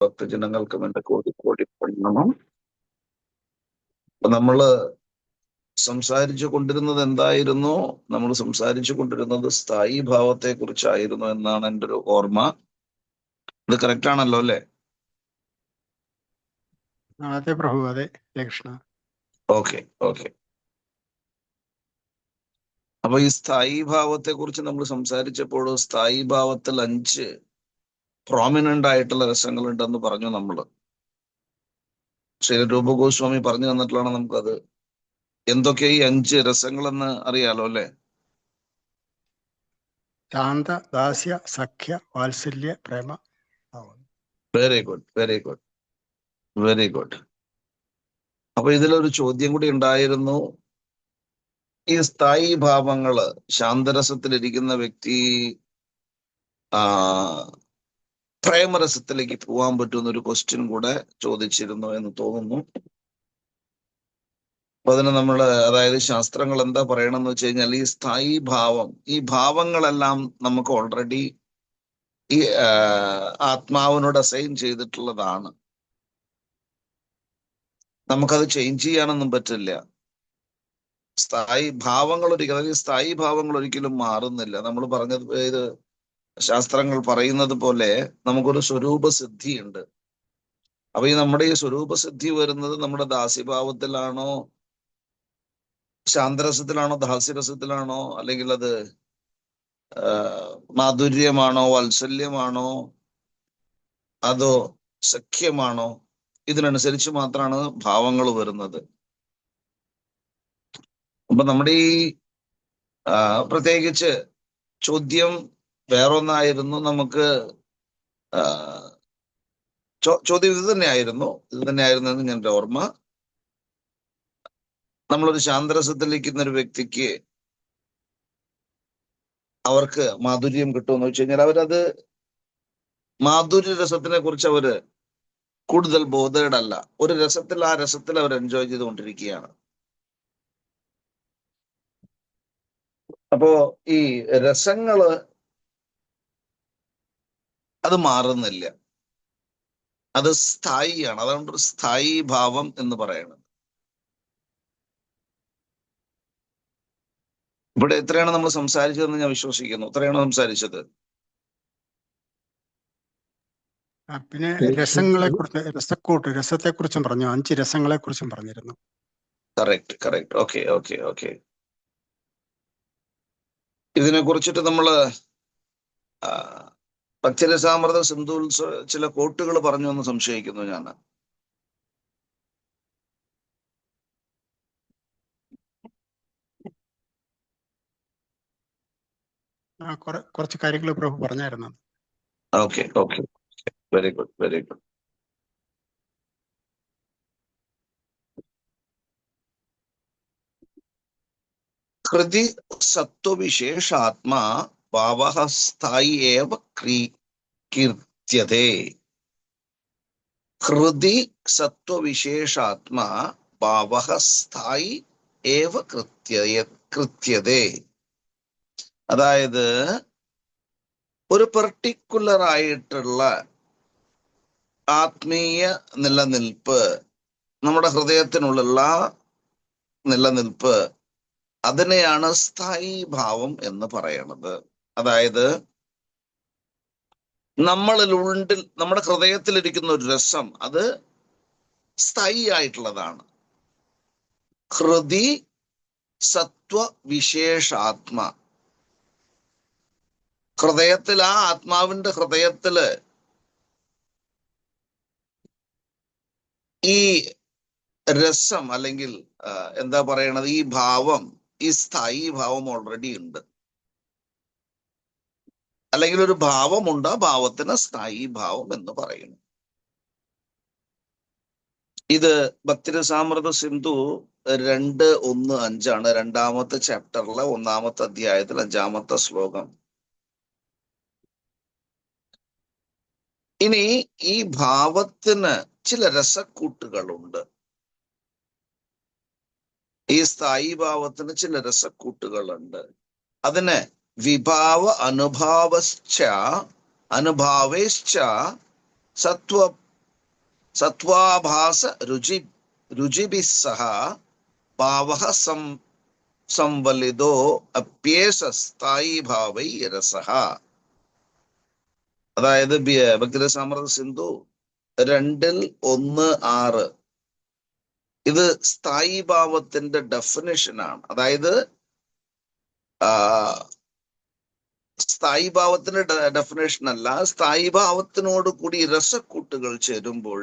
ഭക്തജനങ്ങൾക്കും എന്റെ കോടി കോടി പ്രണാമം. അപ്പൊ നമ്മള് സംസാരിച്ചു കൊണ്ടിരുന്നത് എന്തായിരുന്നു? നമ്മൾ സംസാരിച്ചു കൊണ്ടിരുന്നത് സ്ഥായി ഭാവത്തെ കുറിച്ചായിരുന്നു എന്നാണ് എൻ്റെ ഒരു ഓർമ്മ. ഇത് കറക്റ്റ് ആണല്ലോ അല്ലെ? അതെ പ്രഭു, അതെ കൃഷ്ണ. Okay okay. അപ്പൊ ഈ സ്ഥായി ഭാവത്തെ കുറിച്ച് നമ്മൾ സംസാരിച്ചപ്പോൾ സ്ഥായി ഭാവത്തിൽ 5 പ്രോമിനന്റ് ആയിട്ടുള്ള രസങ്ങൾ ഉണ്ടെന്ന് പറഞ്ഞു നമ്മള്. ശ്രീ രൂപ ഗോസ്വാമി പറഞ്ഞു തന്നിട്ടുള്ളതാണ് നമുക്കത്. എന്തൊക്കെ ഈ 5 രസങ്ങളെന്ന് അറിയാലോ അല്ലെ? ശാന്ത, ദാസ്യ, സഖ്യ, വാത്സല്യ, പ്രേമ. Very good very good very good. അപ്പൊ ഇതിലൊരു ചോദ്യം കൂടി ഉണ്ടായിരുന്നു. ഈ സ്ഥായി ഭാവങ്ങള്, ശാന്തരസത്തിലിരിക്കുന്ന വ്യക്തി പ്രേമരസത്തിലേക്ക് പോകാൻ പറ്റുന്ന ഒരു ക്വസ്റ്റ്യൻ കൂടെ ചോദിച്ചിരുന്നു എന്ന് തോന്നുന്നു. അപ്പൊ അതിന് നമ്മള്, അതായത് ശാസ്ത്രങ്ങൾ എന്താ പറയണമെന്ന് വെച്ച് കഴിഞ്ഞാൽ, ഈ സ്ഥായി ഭാവം, ഈ ഭാവങ്ങളെല്ലാം നമുക്ക് ഓൾറെഡി ഈ ആത്മാവിനോട് അസൈൻ ചെയ്തിട്ടുള്ളതാണ്. നമുക്കത് ചേഞ്ച് ചെയ്യാനൊന്നും പറ്റില്ല. സ്ഥായി ഭാവങ്ങൾ ഒരിക്കലും, അതായത് സ്ഥായി ഭാവങ്ങൾ ഒരിക്കലും മാറുന്നില്ല. നമ്മൾ പറഞ്ഞത്, ഇത് ശാസ്ത്രങ്ങൾ പറയുന്നത് പോലെ നമുക്കൊരു സ്വരൂപസിദ്ധി ഉണ്ട്. അപ്പൊ ഈ നമ്മുടെ ഈ സ്വരൂപസിദ്ധി വരുന്നത് നമ്മുടെ ദാസ്യഭാവത്തിലാണോ, ശാന്തരസത്തിലാണോ, ദാസ്യരസത്തിലാണോ, അല്ലെങ്കിൽ അത് മാധുര്യമാണോ, വാത്സല്യമാണോ, അതോ സഖ്യമാണോ, ഇതിനനുസരിച്ച് മാത്രമാണ് ഭാവങ്ങൾ വരുന്നത്. അപ്പൊ നമ്മുടെ ഈ പ്രത്യേകിച്ച് ചോദ്യം വേറൊന്നായിരുന്നു. നമുക്ക് ചോദ്യം ഇത് തന്നെയായിരുന്നു എന്ന് ഞാൻ ഓർമ്മ. നമ്മളൊരു ശാന്തരസത്തിലിരിക്കുന്ന ഒരു വ്യക്തിക്ക് അവർക്ക് മാധുര്യം കിട്ടുമെന്ന് വെച്ച് കഴിഞ്ഞാൽ അവരത്, മാധുര്യ രസത്തിനെ കുറിച്ച് അവര് കൂടുതൽ ബോധേഡല്ല. ഒരു രസത്തിൽ, ആ രസത്തിൽ അവർ എൻജോയ് ചെയ്തുകൊണ്ടിരിക്കുകയാണ്. അപ്പോ ഈ രസങ്ങള് അത് മാറുന്നില്ല, അത് സ്ഥായിയാണ്. അതുകൊണ്ട് ഒരു സ്ഥായി ഭാവം എന്ന് പറയുന്നത്. ഇവിടെ എത്രയാണ് നമ്മൾ സംസാരിച്ചതെന്ന് ഞാൻ വിശ്വസിക്കുന്നു. എത്രയാണ് സംസാരിച്ചത്? പിന്നെ രസങ്ങളെ കുറിച്ച്, രസത്തെ കുറിച്ചും പറഞ്ഞു, 5 രസങ്ങളെ കുറിച്ചും പറഞ്ഞിരുന്നു. Correct correct. Okay okay okay. ഇതിനെ കുറിച്ചിട്ട് നമ്മള് ഭക്തിരസാമൃത സിന്ധുവിൽ ചില കോട്ടുകൾ പറഞ്ഞു എന്ന് സംശയിക്കുന്നു ഞാൻ. കുറച്ച് കാര്യങ്ങൾ പ്രഭു പറഞ്ഞായിരുന്നു. Okay okay, very good very good. ഹൃദി സത്വവിശേഷാത്മാ ഭാവഃ സ്ഥായി ഏവ കീർത്യതേ. ഹൃദി സത്വവിശേഷാത്മാ ഭാവഃ സ്ഥായി ഏവ കൃത്യതേ. അതായത് ഒരു പെർട്ടിക്കുലർ ആയിട്ടുള്ള ആത്മീയ നിലനിൽപ്പ്, നമ്മുടെ ഹൃദയത്തിനുള്ള നിലനിൽപ്പ്, അതിനെയാണ് സ്ഥായി ഭാവം എന്ന് പറയണത്. അതായത് നമ്മുടെ ഹൃദയത്തിലിരിക്കുന്ന ഒരു രസം, അത് സ്ഥായി ആയിട്ടുള്ളതാണ്. ഹൃദി സത്വ വിശേഷാത്മ, ഹൃദയത്തിൽ, ആ ആത്മാവിന്റെ ഹൃദയത്തില് ഈ രസം, അല്ലെങ്കിൽ എന്താ പറയണത്, ഈ ഭാവം, ഈ സ്ഥായി ഭാവം ഓൾറെഡി ഉണ്ട്. അല്ലെങ്കിൽ ഒരു ഭാവമുണ്ട്, ആ ഭാവത്തിന് സ്ഥായി ഭാവം എന്ന് പറയുന്നു. ഇത് ഭക്തിരസാമൃത സിന്ധു 2:1-5 2ാമത്തെ ചാപ്റ്ററിലെ 1ാമത്തെ അധ്യായത്തിൽ 5ാമത്തെ ശ്ലോകം. ഇനി ഈ ഭാവത്തിന് ചില രസക്കൂട്ടുകളുണ്ട്. ഈ സ്ഥായി ഭാവത്തിന് ചില രസക്കൂട്ടുകളുണ്ട്. അതിന് വിഭാവ അനുഭാവേശ്ച സത്വ സത്വാഭാസ രുചിഭിസ്സഹ ഭാവഃ സംവലിതോ അപ്യേഷ സ്ഥായി ഭാവൈ രസഃ. അതായത് ഭക്തിരസാമൃത സിന്ധു 2:1-6 ഇത് സ്ഥായി ഭാവത്തിന്റെ ഡെഫിനിഷനാണ്. അതായത് സ്ഥായി ഭാവത്തിന്റെ ഡെഫിനേഷൻ അല്ല, സ്ഥായി ഭാവത്തിനോട് കൂടി രസക്കൂട്ടുകൾ ചേരുമ്പോൾ,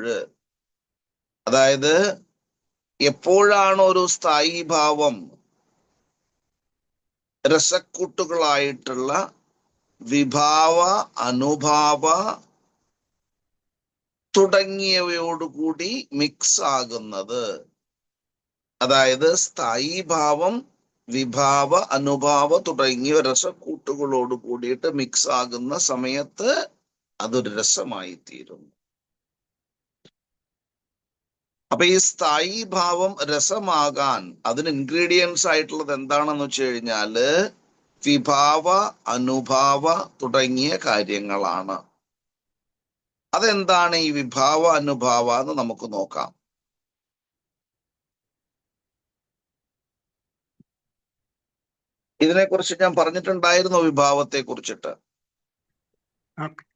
അതായത് എപ്പോഴാണ് ഒരു സ്ഥായി ഭാവം രസക്കൂട്ടുകളായിട്ടുള്ള വിഭാവ, അനുഭാവ തുടങ്ങിയവയോടുകൂടി മിക്സ് ആകുന്നത്, അതായത് സ്ഥായി ഭാവം വിഭാവ, അനുഭാവ തുടങ്ങിയ രസക്കൂട്ടുകളോട് കൂടിയിട്ട് മിക്സ് ആകുന്ന സമയത്ത് അതൊരു രസമായി തീരുന്നു. അപ്പൊ ഈ സ്ഥായി ഭാവം രസമാകാൻ അതിന് ഇൻഗ്രീഡിയൻസ് ആയിട്ടുള്ളത് എന്താണെന്ന് വെച്ച് കഴിഞ്ഞാല് വിഭാവ, അനുഭാവ തുടങ്ങിയ കാര്യങ്ങളാണ്. അതെന്താണ് ഈ വിഭാവ, അനുഭാവ എന്ന് നമുക്ക് നോക്കാം. ഇതിനെക്കുറിച്ച് ഞാൻ പറഞ്ഞിട്ടുണ്ടായിരുന്നു, വിഭാവത്തെ കുറിച്ചിട്ട്.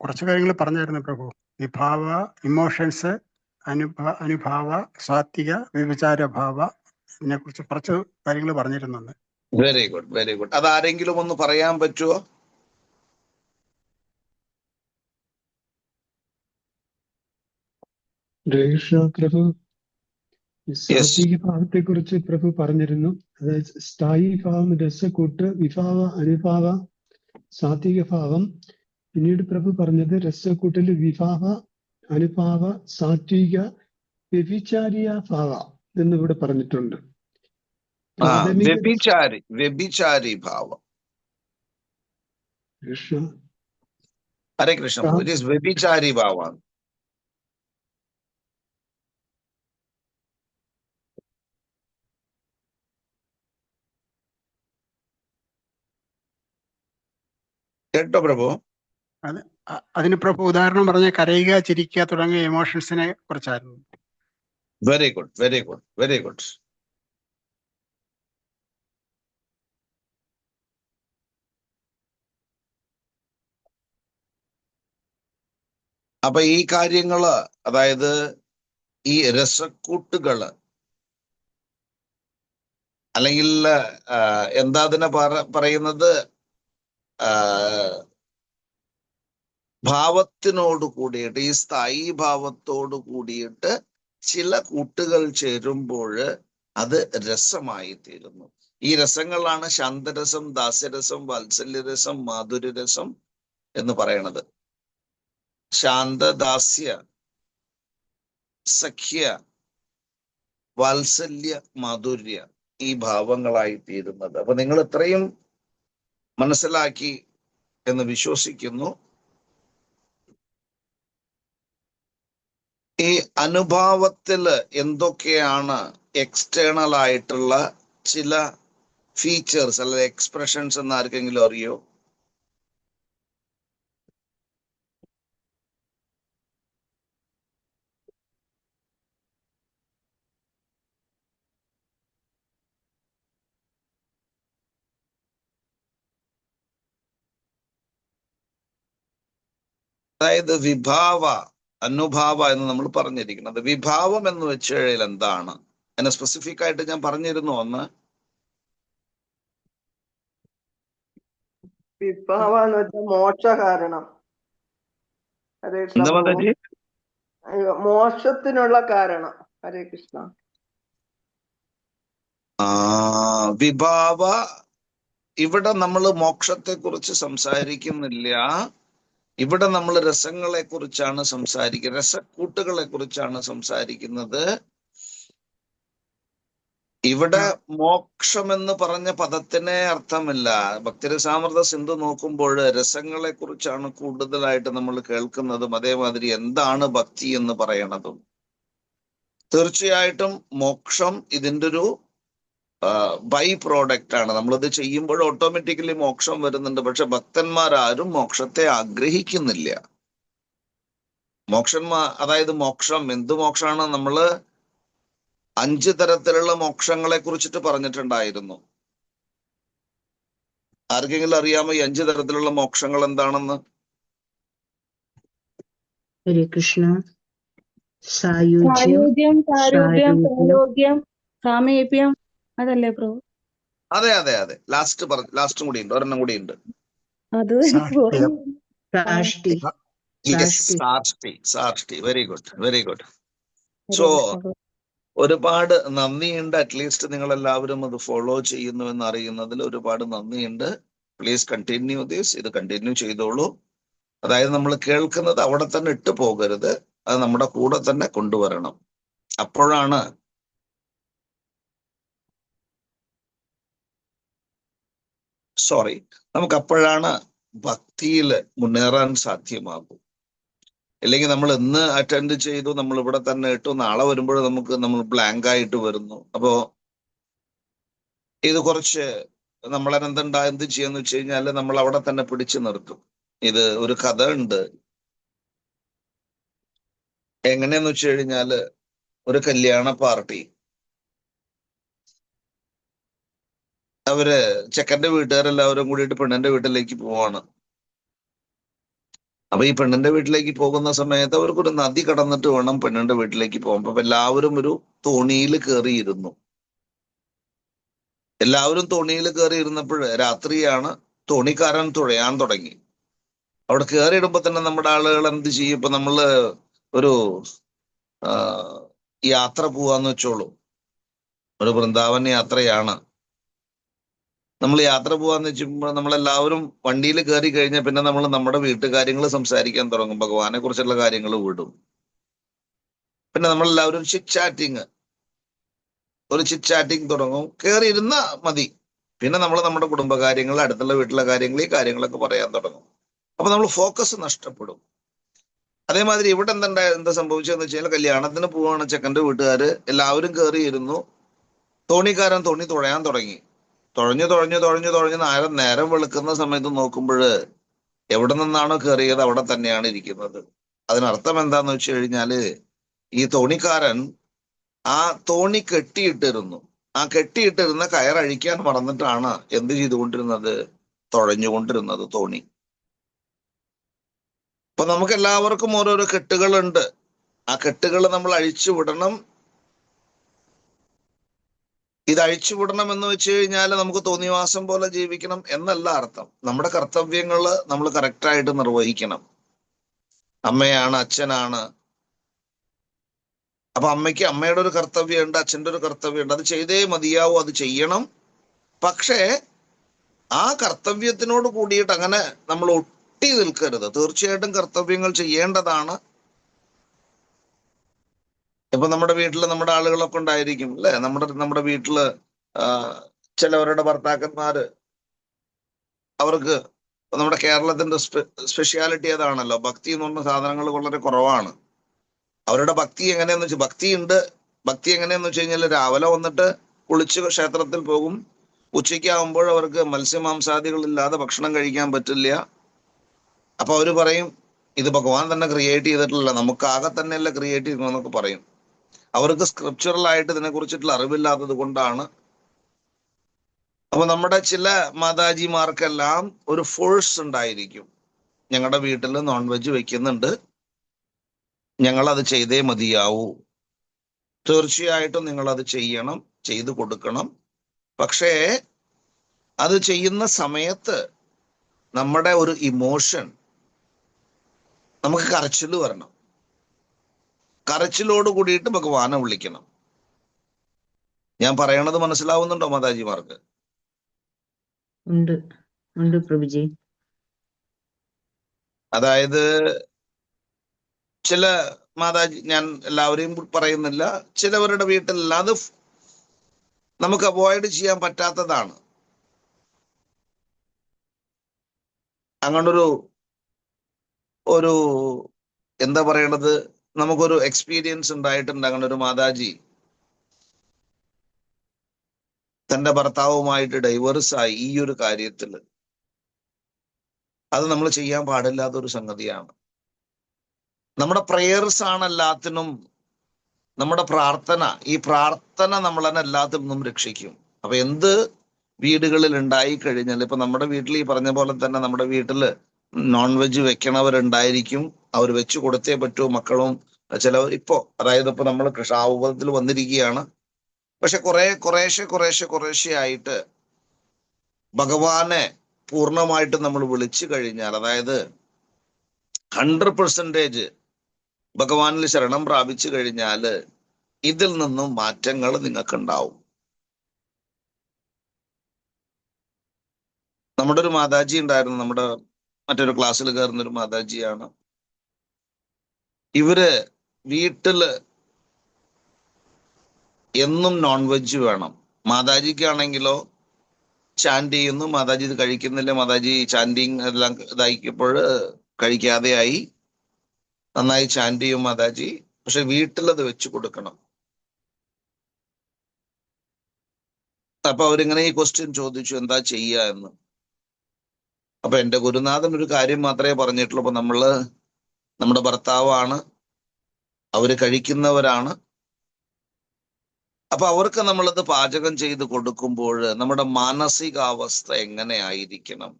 കുറച്ച് കാര്യങ്ങൾ പറഞ്ഞായിരുന്നു പ്രഭു. വിഭാവ, ഇമോഷൻസ്, അനുഭാവ, സാത്വിക, വ്യഭിചാരഭാവ, ഇതിനെക്കുറിച്ച് കുറച്ച് കാര്യങ്ങൾ പറഞ്ഞിരുന്നുണ്ട്. Very good, very good. അതാരെങ്കിലും ഒന്ന് പറയാൻ പറ്റുമോ? പ്രഭു, സാത്വിക ഭാവത്തെ കുറിച്ച് പ്രഭു പറഞ്ഞിരുന്നു. അതായത് സ്ഥായി ഭാവം, രസക്കൂട്ട്, വിഭാവ, അനുഭാവ, സാത്വിക ഭാവം. പിന്നീട് പ്രഭു പറഞ്ഞത് രസക്കൂട്ടിൽ വിഭാവ, അനുഭാവ, സാത്വിക, വ്യഭിചാരിയ ഭാവ എന്നിവിടെ പറഞ്ഞിട്ടുണ്ട്. വ്യഭിചാരി ഭാവം. കൃഷ്ണ, ഹരേ കൃഷ്ണ. വ്യഭിചാരി ഭാവം. കേട്ടോ പ്രഭു? അതിന് പ്രഭു ഉദാഹരണം പറഞ്ഞ കരയുക, ചിരിക്കുക തുടങ്ങിയ ഇമോഷൻസിനെ കുറിച്ചായിരുന്നു. Very good, very good, very good. അപ്പൊ ഈ കാര്യങ്ങള്, അതായത് ഈ രസക്കൂട്ടുകള്, അല്ലെങ്കിൽ എന്താ അതിനെ പറയുന്നത്, ഭാവത്തിനോട് കൂടിയിട്ട്, ഈ സ്ഥായി ഭാവത്തോട് കൂടിയിട്ട് ചില കൂട്ടുകൾ ചേരുമ്പോൾ അത് രസമായി തീരുന്നു. ഈ രസങ്ങളാണ് ശാന്തരസം, ദാസ്യരസം, വാത്സല്യരസം, മാധുര്യരസം എന്ന് പറയണത്. ശാന്ത, ദാസ്യ, സഖ്യ, വാത്സല്യ, മാധുര്യ, ഈ ഭാവങ്ങളായി തീരുന്നത്. അപ്പൊ നിങ്ങൾ ഇത്രയും മനസ്സിലാക്കി എന്ന് വിശ്വസിക്കുന്നു. ഈ അനുഭാവത്തില് എന്തൊക്കെയാണ് എക്സ്റ്റേണൽ ആയിട്ടുള്ള ചില ഫീച്ചേഴ്സ് അല്ലെങ്കിൽ എക്സ്പ്രഷൻസ് എന്ന് ആർക്കെങ്കിലും അറിയോ? അതായത് വിഭാവ, അനുഭാവ എന്ന് നമ്മൾ പറഞ്ഞിരിക്കുന്നത്. വിഭാവം എന്ന് വെച്ച് കഴിഞ്ഞാൽ എന്താണ്? അതിനെ സ്പെസിഫിക് ആയിട്ട് ഞാൻ പറഞ്ഞിരുന്നു ഒന്ന്. വിഭാവ എന്ന് വെച്ചാൽ മോക്ഷ കാരണം. ഹരേ കൃഷ്ണ. മോക്ഷത്തിനുള്ള കാരണം. ഹരേ കൃഷ്ണ. വിഭാവ, ഇവിടെ നമ്മൾ മോക്ഷത്തെ കുറിച്ച് സംസാരിക്കുന്നില്ല. ഇവിടെ നമ്മൾ രസങ്ങളെ കുറിച്ചാണ് സംസാരിക്കുന്നത്, രസക്കൂട്ടുകളെ കുറിച്ചാണ് സംസാരിക്കുന്നത്. ഇവിടെ മോക്ഷം എന്ന് പറഞ്ഞ പദത്തിനെ അർത്ഥമില്ല. ഭക്തിരസാമൃത സിന്ധു നോക്കുമ്പോൾ രസങ്ങളെ കുറിച്ചാണ് കൂടുതലായിട്ട് നമ്മൾ കേൾക്കുന്നതും അതേമാതിരി എന്താണ് ഭക്തി എന്ന് പറയണതും. തീർച്ചയായിട്ടും മോക്ഷം ഇതിൻ്റെ ഒരു ബൈ പ്രോഡക്റ്റ് ആണ്. നമ്മളിത് ചെയ്യുമ്പോൾ ഓട്ടോമാറ്റിക്കലി മോക്ഷം വരുന്നുണ്ട്. പക്ഷെ ഭക്തന്മാരാരും മോക്ഷത്തെ ആഗ്രഹിക്കുന്നില്ല. അതായത് മോക്ഷം, എന്ത് മോക്ഷമാണ്? നമ്മള് 5 തരത്തിലുള്ള മോക്ഷങ്ങളെ കുറിച്ചിട്ട് പറഞ്ഞിട്ടുണ്ടായിരുന്നു. ആർക്കെങ്കിലും അറിയാമോ ഈ 5 തരത്തിലുള്ള മോക്ഷങ്ങൾ എന്താണെന്ന്? ഹരേ കൃഷ്ണ. സായുജ്യം, സായുജ്യം, സാരൂപ്യം, സാരൂപ്യം, സാരോഗ്യം, സാമീപ്യം, അതല്ലേ പ്രഭു? അതെ അതെ അതെ, ലാസ്റ്റും കൂടി ഉണ്ട്, ഒരെണ്ണം കൂടി ഉണ്ട്. അത് സാഷ്ട്രീയം. സാഷ്ടി, സാഷ്ടി. Very good, very good. Hare സോ കൃഷ്ണ പ്രഭു. ഒരുപാട് നന്ദിയുണ്ട്. അറ്റ്ലീസ്റ്റ് നിങ്ങൾ എല്ലാവരും അത് ഫോളോ ചെയ്യുന്നു എന്ന് അറിയുന്നതിൽ ഒരുപാട് നന്ദിയുണ്ട്. Please continue this. ഇത് കണ്ടിന്യൂ ചെയ്തോളൂ. അതായത് നമ്മൾ കേൾക്കുന്നത് അവിടെ തന്നെ ഇട്ട് പോകരുത്, അത് നമ്മുടെ കൂടെ തന്നെ കൊണ്ടുവരണം. അപ്പോഴാണ് നമുക്കപ്പോഴാണ് ഭക്തിയിൽ മുന്നേറാൻ സാധ്യമാകും. ഇല്ലെങ്കിൽ നമ്മൾ ഇന്ന് അറ്റൻഡ് ചെയ്തു, നമ്മൾ ഇവിടെ തന്നെ ഇട്ടു, നാളെ വരുമ്പോൾ നമ്മൾ ബ്ലാങ്ക് ആയിട്ട് വരുന്നു. അപ്പോ ഇത് കുറച്ച് എന്ത് ചെയ്യാന്ന് വെച്ച് കഴിഞ്ഞാല് നമ്മൾ അവിടെ തന്നെ പിടിച്ചു നിർത്തും. ഇത് ഒരു കഥ ഉണ്ട്. എങ്ങനെയാന്ന് വെച്ച് കഴിഞ്ഞാല് ഒരു കല്യാണ പാർട്ടി, ചെക്കന്റെ വീട്ടുകാരെല്ലാവരും കൂടിയിട്ട് പെണ്ണിന്റെ വീട്ടിലേക്ക് പോവാണ്. അപ്പൊ ഈ പെണ്ണിന്റെ വീട്ടിലേക്ക് പോകുന്ന സമയത്ത് അവർക്കൊരു നദി കടന്നിട്ട് വേണം പെണ്ണിന്റെ വീട്ടിലേക്ക് പോകാൻ. അപ്പൊ എല്ലാവരും ഒരു തോണിയിൽ കയറിയിരുന്നു. എല്ലാവരും തോണിയിൽ കയറിയിരുന്നപ്പോൾ രാത്രിയാണ്. തോണിക്കാരൻ തുഴയാൻ തുടങ്ങി. അവിടെ കയറിയിടുമ്പോ തന്നെ നമ്മുടെ ആളുകൾ എന്ത് ചെയ്യും? ഇപ്പൊ നമ്മള് ഒരു യാത്ര പോവാന്ന് വെച്ചോളൂ, ഒരു വൃന്ദാവൻ യാത്രയാണ്. നമ്മൾ യാത്ര പോവാന്ന് വെച്ചുമ്പോൾ നമ്മളെല്ലാവരും വണ്ടിയിൽ കയറി കഴിഞ്ഞാൽ പിന്നെ നമ്മൾ നമ്മുടെ വീട്ടുകാര്യങ്ങൾ സംസാരിക്കാൻ തുടങ്ങും, ഭഗവാനെ കുറിച്ചുള്ള കാര്യങ്ങൾ വിടും. പിന്നെ നമ്മളെല്ലാവരും ഒരു ചിറ്റ് ചാറ്റിങ് തുടങ്ങും. കയറിയിരുന്ന മതി. പിന്നെ നമ്മൾ നമ്മുടെ കുടുംബകാര്യങ്ങൾ, അടുത്തുള്ള വീട്ടിലെ കാര്യങ്ങൾ, ഈ കാര്യങ്ങളൊക്കെ പറയാൻ തുടങ്ങും. അപ്പൊ നമ്മൾ ഫോക്കസ് നഷ്ടപ്പെടും. അതേമാതിരി ഇവിടെ എന്താ സംഭവിച്ചതെന്ന് വെച്ച് കഴിഞ്ഞാൽ കല്യാണത്തിന് പോവാണ് ചെക്കന്റെ വീട്ടുകാര്. എല്ലാവരും കയറിയിരുന്നു. തോണിക്കാരൻ തോണി തുഴയാൻ തുടങ്ങി. തുഴഞ്ഞ് നേരം വെളുക്കുന്ന സമയത്ത് നോക്കുമ്പോൾ എവിടെ നിന്നാണോ കയറിയത് അവിടെ തന്നെയാണ് ഇരിക്കുന്നത്. അതിനർത്ഥം എന്താന്ന് വെച്ച് കഴിഞ്ഞാല് ഈ തോണിക്കാരൻ ആ തോണി കെട്ടിയിട്ടിരുന്നു. ആ കെട്ടിയിട്ടിരുന്ന കയറഴിക്കാൻ മറന്നിട്ടാണ് എന്ത് ചെയ്തുകൊണ്ടിരുന്നത്? തുഴഞ്ഞുകൊണ്ടിരുന്നത് തോണി. അപ്പൊ നമുക്ക് എല്ലാവർക്കും ഓരോരോ കെട്ടുകളുണ്ട്. ആ കെട്ടുകൾ നമ്മൾ അഴിച്ചു വിടണം. ഇത് അഴിച്ചുവിടണം എന്ന് വെച്ച് കഴിഞ്ഞാൽ നമുക്ക് തോന്നിവാസം പോലെ ജീവിക്കണം എന്നല്ല അർത്ഥം. നമ്മുടെ കർത്തവ്യങ്ങൾ നമ്മൾ കറക്റ്റായിട്ട് നിർവഹിക്കണം. അമ്മയാണ്, അച്ഛനാണ്. അപ്പൊ അമ്മയുടെ ഒരു കർത്തവ്യമുണ്ട്, അച്ഛൻ്റെ ഒരു കർത്തവ്യമുണ്ട്. അത് ചെയ്തേ മതിയാവൂ, അത് ചെയ്യണം. പക്ഷേ ആ കർത്തവ്യത്തിനോട് കൂടിയിട്ട് അങ്ങനെ നമ്മൾ ഒട്ടി നിൽക്കരുത്. തീർച്ചയായിട്ടും കർത്തവ്യങ്ങൾ ചെയ്യേണ്ടതാണ്. ഇപ്പൊ നമ്മുടെ വീട്ടിൽ നമ്മുടെ ആളുകളൊക്കെ ഉണ്ടായിരിക്കും അല്ലെ? നമ്മുടെ വീട്ടില് ചിലവരുടെ ഭർത്താക്കന്മാര്, അവർക്ക് നമ്മുടെ കേരളത്തിന്റെ സ്പെഷ്യാലിറ്റി അതാണല്ലോ, ഭക്തി എന്ന് പറഞ്ഞ സാധനങ്ങൾ വളരെ കുറവാണ്. അവരുടെ ഭക്തി എങ്ങനെയാന്ന് വെച്ചാൽ ഭക്തി എങ്ങനെയാന്ന് വെച്ച് കഴിഞ്ഞാൽ രാവിലെ വന്നിട്ട് കുളിച്ച് ക്ഷേത്രത്തിൽ പോകും. ഉച്ചയ്ക്കാവുമ്പോൾ അവർക്ക് മത്സ്യമാംസാദികളില്ലാതെ ഭക്ഷണം കഴിക്കാൻ പറ്റില്ല. അപ്പൊ അവര് പറയും ഇത് ഭഗവാൻ തന്നെ ക്രിയേറ്റ് ചെയ്തിട്ടില്ല, നമുക്കാകെ തന്നെയല്ല ക്രിയേറ്റ് ചെയ്യുന്നതെന്നൊക്കെ പറയും. അവർക്ക് സ്ക്രിപ്ചറൽ ആയിട്ട് ഇതിനെ കുറിച്ചിട്ടുള്ള അറിവില്ലാത്തത് കൊണ്ടാണ്. അപ്പൊ നമ്മുടെ ചില മാതാജിമാർക്കെല്ലാം ഒരു ഫോഴ്സ് ഉണ്ടായിരിക്കും. ഞങ്ങളുടെ വീട്ടിൽ നോൺ വെജ് വെക്കുന്നുണ്ട്, ഞങ്ങൾ അത് ചെയ്തേ മതിയാവൂ. തീർച്ചയായിട്ടും നിങ്ങൾ അത് ചെയ്യണം, ചെയ്തു കൊടുക്കണം. പക്ഷേ അത് ചെയ്യുന്ന സമയത്ത് നമ്മുടെ ഒരു ഇമോഷൻ, നമുക്ക് കരച്ചിൽ വരണം. കരച്ചിലോട് കൂടിയിട്ട് ഭഗവാനെ വിളിക്കണം. ഞാൻ പറയണത് മനസ്സിലാവുന്നുണ്ടോ മാതാജിമാർക്ക്? ഉണ്ട് പ്രഭുജി. അതായത് ചില മാതാജി, ഞാൻ എല്ലാവരെയും പറയുന്നില്ല, ചിലവരുടെ വീട്ടിൽ അത് നമുക്ക് അവോയ്ഡ് ചെയ്യാൻ പറ്റാത്തതാണ്. അങ്ങനൊരു എന്താ പറയണത്, നമുക്കൊരു എക്സ്പീരിയൻസ് ഉണ്ടായിട്ടുണ്ട്. അങ്ങനെ ഒരു മാതാജി തന്റെ ഭർത്താവുമായിട്ട് ഡൈവേഴ്സായി ഈ ഒരു കാര്യത്തിൽ. അത് നമ്മൾ ചെയ്യാൻ പാടില്ലാത്തൊരു സംഗതിയാണ്. നമ്മുടെ പ്രേയേഴ്സ് ആണ് എല്ലാത്തിനും, നമ്മുടെ പ്രാർത്ഥന, ഈ പ്രാർത്ഥന നമ്മളെ എല്ലാത്തിൽ നിന്നും രക്ഷിക്കും. അപ്പൊ എന്ത് വീടുകളിൽ ഉണ്ടായി കഴിഞ്ഞാൽ, ഇപ്പൊ നമ്മുടെ വീട്ടിൽ ഈ പറഞ്ഞ പോലെ തന്നെ നമ്മുടെ വീട്ടില് നോൺ വെജ് വെക്കണവരുണ്ടായിരിക്കും, അവർ വെച്ച് കൊടുത്തേ പറ്റൂ. മക്കളും ചിലവർ ഇപ്പോ, അതായത് ഇപ്പൊ നമ്മൾ കൃഷാവുപത്തിൽ വന്നിരിക്കുകയാണ്. പക്ഷെ കുറേശ്ശെ ആയിട്ട് ഭഗവാനെ പൂർണ്ണമായിട്ട് നമ്മൾ വിളിച്ചു കഴിഞ്ഞാൽ, അതായത് 100% ഭഗവാനിൽ ശരണം പ്രാപിച്ചു കഴിഞ്ഞാല് ഇതിൽ നിന്നും മാറ്റങ്ങൾ നിങ്ങൾക്ക് ഉണ്ടാവും. നമ്മുടെ ഒരു മാതാജി ഉണ്ടായിരുന്നു, നമ്മുടെ മറ്റൊരു ക്ലാസ്സിൽ കയറുന്ന ഒരു മാതാജിയാണ്. ഇവര് വീട്ടില് എന്നും നോൺ വെജ് വേണം. മാതാജിക്കാണെങ്കിലോ ചാൻഡ് ചെയ്യുന്നു, മാതാജി ഇത് കഴിക്കുന്നില്ല, മാതാജി ചാൻഡിങ് എല്ലാം ഇതാക്കിയപ്പോൾ കഴിക്കാതെയായി. നന്നായി ചാൻഡ് ചെയ്യും മാതാജി, പക്ഷെ വീട്ടിലത് വെച്ച് കൊടുക്കണം. അപ്പൊ അവരിങ്ങനെ ഈ ക്വസ്റ്റ്യൻ ചോദിച്ചു, എന്താ ചെയ്യുക എന്ന്. അപ്പൊ എന്റെ ഗുരുനാഥൻ ഒരു കാര്യം മാത്രമേ പറഞ്ഞിട്ടുള്ളൂ. അപ്പൊ നമ്മുടെ ഭർത്താവാണ്, അവര് കഴിക്കുന്നവരാണ്. അപ്പൊ അവർക്ക് നമ്മളത് പാചകം ചെയ്ത് കൊടുക്കുമ്പോൾ നമ്മുടെ മാനസികാവസ്ഥ എങ്ങനെ ആയിരിക്കണം?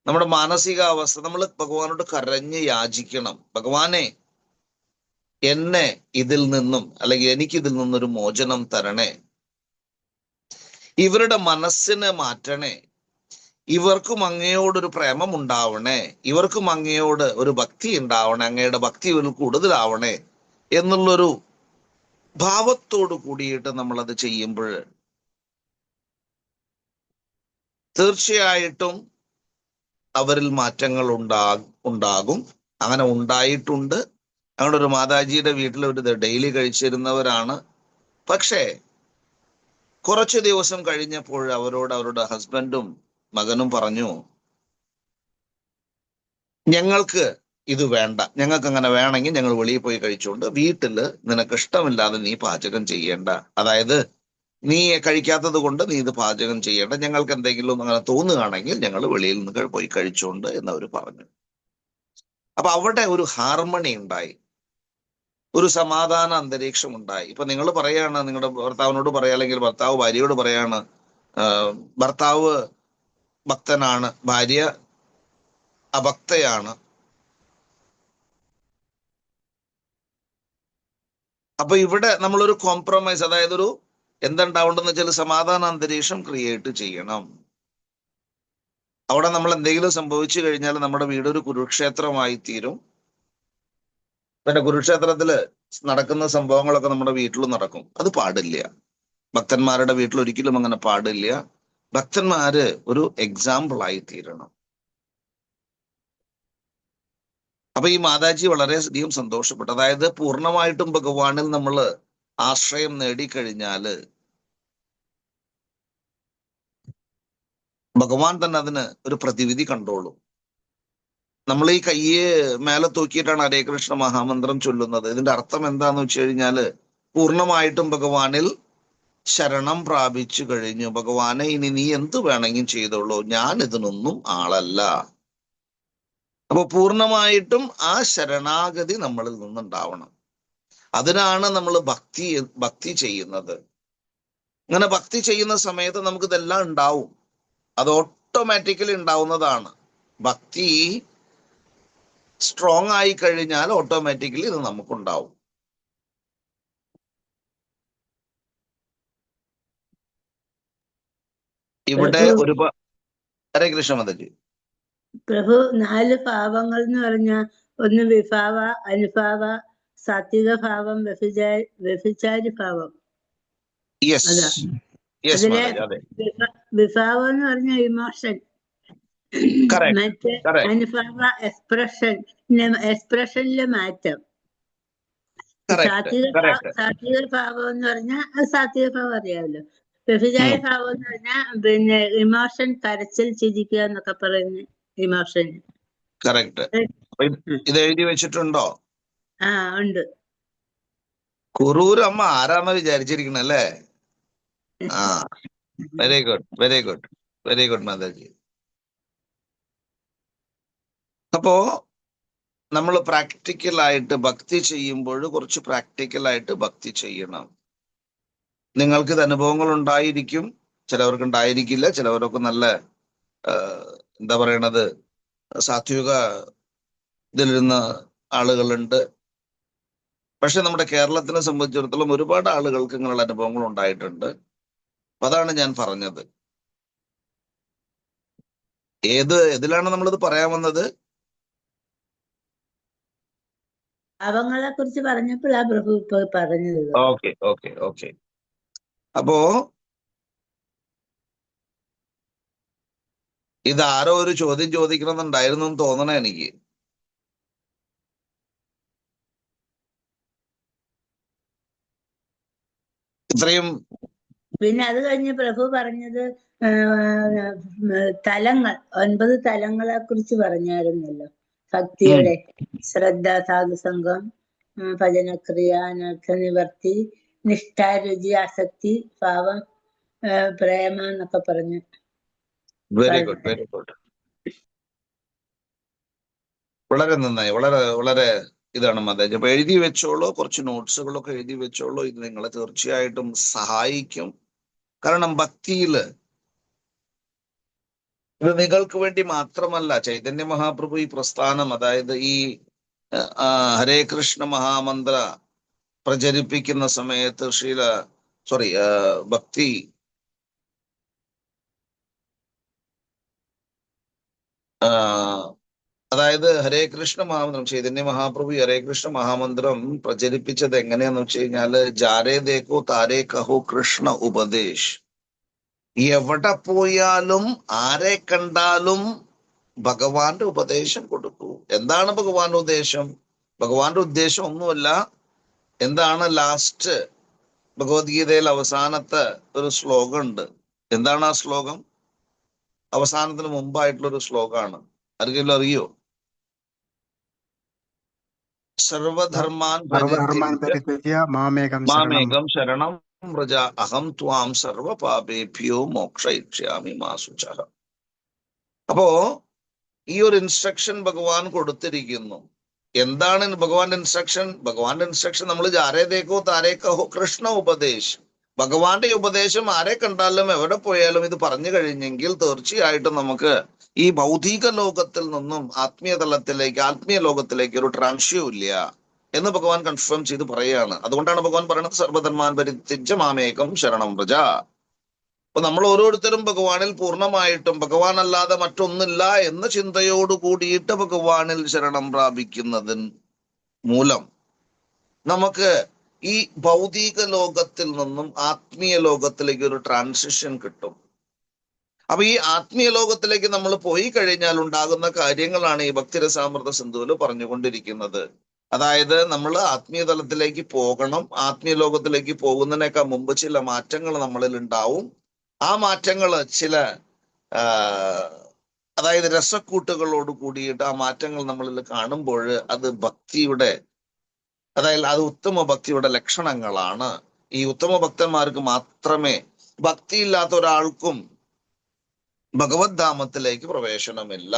നമ്മുടെ മാനസികാവസ്ഥ, നമ്മൾ ഭഗവാനോട് കരഞ്ഞ് യാചിക്കണം, ഭഗവാനെ എന്നെ ഇതിൽ നിന്നും, അല്ലെങ്കിൽ എനിക്ക് ഇതിൽ നിന്നൊരു മോചനം തരണേ, ഇവരുടെ മനസ്സിനെ മാറ്റണേ, ഇവർക്കും അങ്ങയോടൊരു പ്രേമം ഉണ്ടാവണേ, ഇവർക്കും അങ്ങയോട് ഒരു ഭക്തി ഉണ്ടാവണേ, അങ്ങയുടെ ഭക്തി ഇവരിൽ കൂടുതലാവണേ എന്നുള്ളൊരു ഭാവത്തോട് കൂടിയിട്ട് നമ്മളത് ചെയ്യുമ്പോൾ തീർച്ചയായിട്ടും അവരിൽ മാറ്റങ്ങൾ ഉണ്ടാകും. അങ്ങനെ ഉണ്ടായിട്ടുണ്ട്. ഞങ്ങളുടെ ഒരു മാതാജിയുടെ വീട്ടിൽ ഒരു ഡെയിലി കഴിച്ചിരുന്നവരാണ്. പക്ഷേ കുറച്ചു ദിവസം കഴിഞ്ഞപ്പോൾ അവരോട് അവരുടെ ഹസ്ബൻഡും മകനും പറഞ്ഞു, ഞങ്ങൾക്ക് ഇത് വേണ്ട, ഞങ്ങൾക്ക് അങ്ങനെ വേണമെങ്കിൽ ഞങ്ങൾ വെളിയിൽ പോയി കഴിച്ചുകൊണ്ട്, വീട്ടില് നിനക്ക് ഇഷ്ടമില്ലാതെ നീ പാചകം ചെയ്യേണ്ട, അതായത് നീ കഴിക്കാത്തത് കൊണ്ട് നീ ഇത് പാചകം ചെയ്യേണ്ട, ഞങ്ങൾക്ക് എന്തെങ്കിലും അങ്ങനെ തോന്നുകയാണെങ്കിൽ ഞങ്ങൾ വെളിയിൽ നിന്ന് പോയി കഴിച്ചുകൊണ്ട് എന്നവർ പറഞ്ഞു. അപ്പൊ അവിടെ ഒരു ഹാർമണി ഉണ്ടായി, ഒരു സമാധാന അന്തരീക്ഷം ഉണ്ടായി. ഇപ്പൊ നിങ്ങൾ പറയാണ്, നിങ്ങളുടെ ഭർത്താവിനോട് പറയാ, അല്ലെങ്കിൽ ഭർത്താവ് ഭാര്യയോട് പറയാണ്, ഭർത്താവ് ഭക്തനാണ്, ഭാര്യ അഭക്തയാണ്. അപ്പൊ ഇവിടെ നമ്മളൊരു കോംപ്രമൈസ്, അതായത് ഒരു എന്തുണ്ടാവേണ്ടെന്ന് വെച്ചാൽ സമാധാന അന്തരീക്ഷം ക്രിയേറ്റ് ചെയ്യണം. അവിടെ നമ്മൾ എന്തെങ്കിലും സംഭവിച്ചു കഴിഞ്ഞാൽ നമ്മുടെ വീട് ഒരു കുരുക്ഷേത്രമായി തീരും. പിന്നെ കുരുക്ഷേത്രത്തില് നടക്കുന്ന സംഭവങ്ങളൊക്കെ നമ്മുടെ വീട്ടിലും നടക്കും. അത് പാടില്ല. ഭക്തന്മാരുടെ വീട്ടിൽ ഒരിക്കലും അങ്ങനെ പാടില്ല. ഭക്തന്മാര് ഒരു എക്സാമ്പിൾ ആയി തീരണം. അപ്പൊ ഈ മാതാജി വളരെയധികം സന്തോഷപ്പെട്ടു. അതായത് പൂർണ്ണമായിട്ടും ഭഗവാനിൽ നമ്മൾ ആശ്രയം നേടിക്കഴിഞ്ഞാല് ഭഗവാൻ തന്നെ അതിന് ഒരു പ്രതിവിധി കണ്ടോളും. നമ്മൾ ഈ കയ്യെ മേലെ തൂക്കിയിട്ടാണ് ഹരേ കൃഷ്ണ മഹാമന്ത്രം ചൊല്ലുന്നത്. ഇതിന്റെ അർത്ഥം എന്താന്ന് വെച്ച് കഴിഞ്ഞാല് പൂർണ്ണമായിട്ടും ഭഗവാനിൽ ശരണം പ്രാപിച്ചു കഴിഞ്ഞു, ഭഗവാനെ ഇനി നീ എന്ത് വേണമെങ്കിലും ചെയ്തോളൂ, ഞാൻ ഇതിനൊന്നും ആളല്ല. അപ്പൊ പൂർണ്ണമായിട്ടും ആ ശരണാഗതി നമ്മളിൽ നിന്നുണ്ടാവണം. അതിനാണ് നമ്മൾ ഭക്തി ചെയ്യുന്നത്. അങ്ങനെ ഭക്തി ചെയ്യുന്ന സമയത്ത് നമുക്ക് ഇതെല്ലാം ഉണ്ടാവും. അത് ഓട്ടോമാറ്റിക്കലി ഉണ്ടാവുന്നതാണ്. ഭക്തി സ്ട്രോങ് ആയി കഴിഞ്ഞാൽ ഓട്ടോമാറ്റിക്കലി ഇത് നമുക്കുണ്ടാവും. ഇവിടെ ഒരു ഹരേ കൃഷ്ണ മതജി. പ്രഭു, 4 ഭാവങ്ങൾ എന്ന് പറഞ്ഞ ഒന്ന് വിഭാവ, അനുഭാവ, സാത്വിക ഭാവം, വ്യഭിചാരി ഭാവം. അതിലെ വിഭാവം എന്ന് പറഞ്ഞ ഇമോഷൻ, മറ്റേ അനുഭാവ എക്സ്പ്രഷനിലെ മാറ്റം. സാത്വിക ഭാവം എന്ന് പറഞ്ഞാൽ അത് സാത്വിക ഭാവം അറിയാമല്ലോ. വ്യഭിചാര ഭാവം എന്ന് പറഞ്ഞാൽ പിന്നെ ഇമോഷൻ, കരച്ചിൽ, ചിരിക്കുക എന്നൊക്കെ പറയുന്ന ഇമോഷൻ. കറക്റ്റ്. ഇത് എഴുതി വെച്ചിട്ടുണ്ടോ? ആ, ഉണ്ട്. കുറൂരമ്മ ആരാന്ന് വിചാരിച്ചിരിക്കണല്ലേ? ആ, very good, very good, very good Mataji. അപ്പോ നമ്മൾ പ്രാക്ടിക്കലായിട്ട് ഭക്തി ചെയ്യുമ്പോൾ കുറച്ച് പ്രാക്ടിക്കലായിട്ട് ഭക്തി ചെയ്യണം. നിങ്ങൾക്കിത് അനുഭവങ്ങൾ ഉണ്ടായിരിക്കും, ചിലവർക്ക് ഉണ്ടായിരിക്കില്ല. ചിലവരൊക്കെ നല്ല എന്താ പറയണത്, സാത്വിക ഇതിലിരുന്ന ആളുകളുണ്ട്. പക്ഷെ നമ്മുടെ കേരളത്തിനെ സംബന്ധിച്ചിടത്തോളം ഒരുപാട് ആളുകൾക്ക് ഇങ്ങനെയുള്ള അനുഭവങ്ങൾ ഉണ്ടായിട്ടുണ്ട്. അതാണ് ഞാൻ പറഞ്ഞത്. ഇതിലാണ് നമ്മളിത് പറയാൻ വന്നത്? ഭാവങ്ങളെ കുറിച്ച് പറഞ്ഞപ്പോഴാ പ്രഭു ഇപ്പൊ പറഞ്ഞത്. Okay okay okay. അപ്പോ ഇതാരോ ഒരു ചോദ്യം ചോദിക്കണമെന്നുണ്ടായിരുന്നു എന്ന് തോന്നണേ എനിക്ക്. ഇത്രയും പിന്നെ അത് കഴിഞ്ഞ് പ്രഭു പറഞ്ഞത് തലങ്ങൾ, 9 തലങ്ങളെ കുറിച്ച് പറഞ്ഞായിരുന്നല്ലോ. ഭക്തിയുടെ ശ്രദ്ധ, സാധുസംഗം, ഭജനക്രിയ, അനർത്ഥനിവർത്തി, നിഷ്ഠ, രുചി, ആസക്തി, ഭാവം, പ്രേമ എന്നൊക്കെ പറഞ്ഞു. Very good, very good. വളരെ നന്നായി, വളരെ വളരെ ഇതാണ് മതേജ്. അപ്പൊ എഴുതി വെച്ചോളൂ, കുറച്ച് നോട്ട്സുകളൊക്കെ എഴുതി വെച്ചോളൂ. ഇത് നിങ്ങളെ തീർച്ചയായിട്ടും സഹായിക്കും. കാരണം ഭക്തിയില് ഇത് നിങ്ങൾക്ക് വേണ്ടി മാത്രമല്ല. ചൈതന്യ മഹാപ്രഭു ഈ പ്രസ്ഥാനം, അതായത് ഈ ഹരേ കൃഷ്ണ മഹാമന്ത്ര പ്രചരിപ്പിക്കുന്ന സമയത്ത് ഭക്തി അതായത് ഹരേ കൃഷ്ണ മഹാമന്ത്രം, ചൈതന്യ മഹാപ്രഭു ഹരേ കൃഷ്ണ മഹാമന്ത്രം പ്രചരിപ്പിച്ചത് എങ്ങനെയാന്ന് വെച്ച് കഴിഞ്ഞാല്, ജാരേ ദേക്കോ താരേ കഹോ കൃഷ്ണ ഉപദേശ്. എവിടെ പോയാലും ആരെ കണ്ടാലും ഭഗവാന്റെ ഉപദേശം കൊടുക്കൂ. എന്താണ് ഭഗവാന്റെ ഉദ്ദേശം? ഭഗവാന്റെ ഉദ്ദേശം ഒന്നുമല്ല. എന്താണ് ലാസ്റ്റ് ഭഗവത്ഗീതയിൽ അവസാനത്തെ ഒരു ശ്ലോകം ഉണ്ട്. എന്താണ് ആ ശ്ലോകം? അവസാനത്തിന് മുമ്പായിട്ടുള്ളൊരു ശ്ലോകമാണ്. ആർക്കെങ്കിലും അറിയോ? സർവധർമാൻ പരിത്യജ്യ മാമേകം മാമേകം ശരണം വ്രജ അഹം ത്വാം സർവ പാപേഭ്യോ മോക്ഷയിഷ്യാമി മാ ശുചഃ. അപ്പോ ഈ ഒരു ഇൻസ്ട്രക്ഷൻ ഭഗവാൻ കൊടുത്തിരിക്കുന്നു. എന്താണ് ഭഗവാന്റെ ഇൻസ്ട്രക്ഷൻ? ഭഗവാന്റെ ഇൻസ്ട്രക്ഷൻ നമ്മൾ ജാരേ ദേക്കോ താരേ കഹോ കൃഷ്ണ ഉപദേശ്. ഭഗവാന്റെ ഉപദേശം ആരെ കണ്ടാലും എവിടെ പോയാലും ഇത് പറഞ്ഞു കഴിഞ്ഞെങ്കിൽ തീർച്ചയായിട്ടും നമുക്ക് ഈ ഭൗതിക ലോകത്തിൽ നിന്നും ആത്മീയ തലത്തിലേക്ക്, ആത്മീയ ലോകത്തിലേക്ക് ഒരു ട്രാൻസ്യം ഇല്ല എന്ന് ഭഗവാൻ കൺഫേം ചെയ്ത് പറയുകയാണ്. അതുകൊണ്ടാണ് ഭഗവാൻ പറയുന്നത് സർവധർമാൻ പരിത്യജ്യ മാമേകം ശരണം വ്രജ. അപ്പൊ നമ്മൾ ഓരോരുത്തരും ഭഗവാനിൽ പൂർണ്ണമായിട്ടും ഭഗവാൻ അല്ലാതെ മറ്റൊന്നില്ല എന്ന ചിന്തയോട് കൂടിയിട്ട് ഭഗവാനിൽ ശരണം പ്രാപിക്കുന്നതിന് മൂലം നമുക്ക് ഈ ഭൗതിക ലോകത്തിൽ നിന്നും ആത്മീയ ലോകത്തിലേക്ക് ഒരു ട്രാൻസിഷൻ കിട്ടും. അപ്പൊ ഈ ആത്മീയ ലോകത്തിലേക്ക് നമ്മൾ പോയി കഴിഞ്ഞാൽ ഉണ്ടാകുന്ന കാര്യങ്ങളാണ് ഈ ഭക്തിരസാമൃത സിന്ധുവിൽ പറഞ്ഞുകൊണ്ടിരിക്കുന്നത്. അതായത് നമ്മൾ ആത്മീയ തലത്തിലേക്ക് പോകണം. ആത്മീയ ലോകത്തിലേക്ക് പോകുന്നതിനേക്കാൾ മുമ്പ് ചില മാറ്റങ്ങൾ നമ്മളിൽ ഉണ്ടാവും. ആ മാറ്റങ്ങൾ അതായത് രസക്കൂട്ടുകളോട് കൂടിയിട്ട് ആ മാറ്റങ്ങൾ നമ്മളിൽ കാണുമ്പോൾ അത് ഭക്തിയുടെ, അതായത് അത് ഉത്തമ ഭക്തിയുടെ ലക്ഷണങ്ങളാണ്. ഈ ഉത്തമ ഭക്തന്മാർക്ക് മാത്രമേ, ഭക്തിയില്ലാത്ത ഒരാൾക്കും ഭഗവത് ധാമത്തിലേക്ക് പ്രവേശനമില്ല.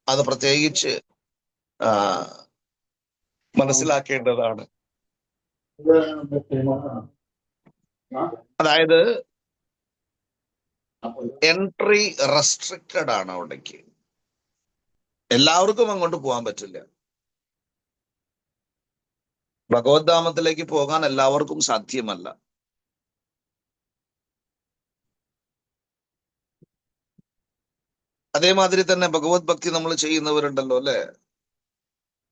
അത് പ്രത്യേകിച്ച് മനസ്സിലാക്കേണ്ടതാണ്. അതായത് എൻട്രി റെസ്ട്രിക്റ്റഡ് ആണ് അവിടേക്ക്. എല്ലാവർക്കും അങ്ങോട്ട് പോകാൻ പറ്റില്ല. ഭഗവത് ധാമത്തിലേക്ക് പോകാൻ എല്ലാവർക്കും സാധ്യമല്ല. അതേമാതിരി തന്നെ ഭഗവത് ഭക്തി നമ്മൾ ചെയ്യുന്നവരുണ്ടല്ലോ അല്ലെ.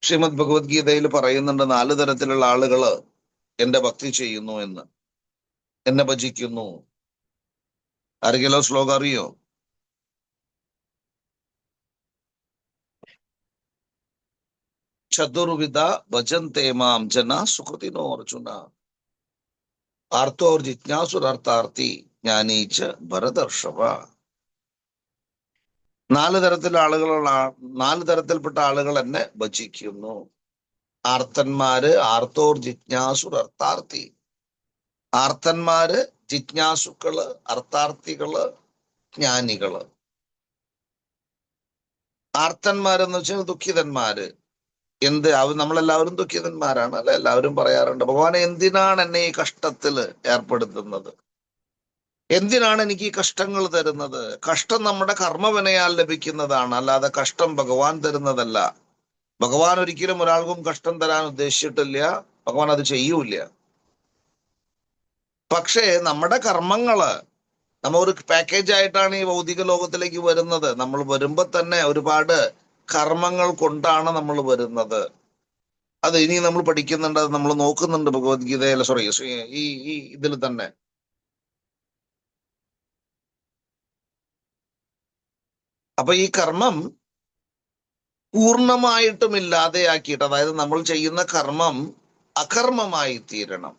ശ്രീമദ് ഭഗവത്ഗീതയിൽ പറയുന്നുണ്ട് 4 തരത്തിലുള്ള ആളുകള് എന്റെ ഭക്തി ചെയ്യുന്നു എന്ന്, എന്നെ ഭജിക്കുന്നു. ആരെങ്കിലും ശ്ലോകം അറിയോ? ചതുർവിധ ഭജന്തേ മാം ജന സുഹൃതിനോ അർജുന ആർത്തോർ ജിജ്ഞാസുരാർത്ഥാർത്ഥി ജ്ഞാനീച്ച ഭരതർഷഭ. 4 തരത്തിൽപ്പെട്ട ആളുകൾ എന്നെ ഭജിക്കുന്നു. ആർത്തന്മാര്, ആർത്തോർ ജിജ്ഞാസുർ അർത്ഥാർത്ഥി. ആർത്തന്മാര്, ജിജ്ഞാസുക്കള്, അർത്ഥാർത്ഥികള്, ജ്ഞാനികള്. ആർത്തന്മാരെന്ന് വെച്ചാൽ ദുഃഖിതന്മാര്, നമ്മളെല്ലാവരും ദുഃഖിതന്മാരാണ് അല്ലെ? എല്ലാവരും പറയാറുണ്ട്, ഭഗവാനെ എന്തിനാണ് എന്നെ ഈ കഷ്ടത്തിൽ ഏർപ്പെടുത്തുന്നത്, എന്തിനാണ് എനിക്ക് ഈ കഷ്ടങ്ങൾ തരുന്നത്? കഷ്ടം നമ്മുടെ കർമ്മവിനയാൽ ലഭിക്കുന്നതാണ്, അല്ലാതെ കഷ്ടം ഭഗവാൻ തരുന്നതല്ല. ഭഗവാൻ ഒരിക്കലും ഒരാൾക്കും കഷ്ടം തരാൻ ഉദ്ദേശിച്ചിട്ടില്ല, ഭഗവാൻ അത് ചെയ്യൂല. പക്ഷേ നമ്മുടെ കർമ്മങ്ങള്, നമ്മ ഒരു പാക്കേജ് ആയിട്ടാണ് ഈ ഭൗതിക ലോകത്തിലേക്ക് വരുന്നത്. നമ്മൾ വരുമ്പോ തന്നെ ഒരുപാട് കർമ്മങ്ങൾ കൊണ്ടാണ് നമ്മൾ വരുന്നത്. അത് ഇനി നമ്മൾ പഠിക്കുന്നുണ്ട്, അത് നമ്മൾ നോക്കുന്നുണ്ട് ഭഗവത്ഗീതയിൽ, ഈ ഇതിൽ തന്നെ. അപ്പൊ ഈ കർമ്മം പൂർണ്ണമായിട്ടും ഇല്ലാതെയാക്കിയിട്ട്, അതായത് നമ്മൾ ചെയ്യുന്ന കർമ്മം അകർമ്മമായി തീരണം.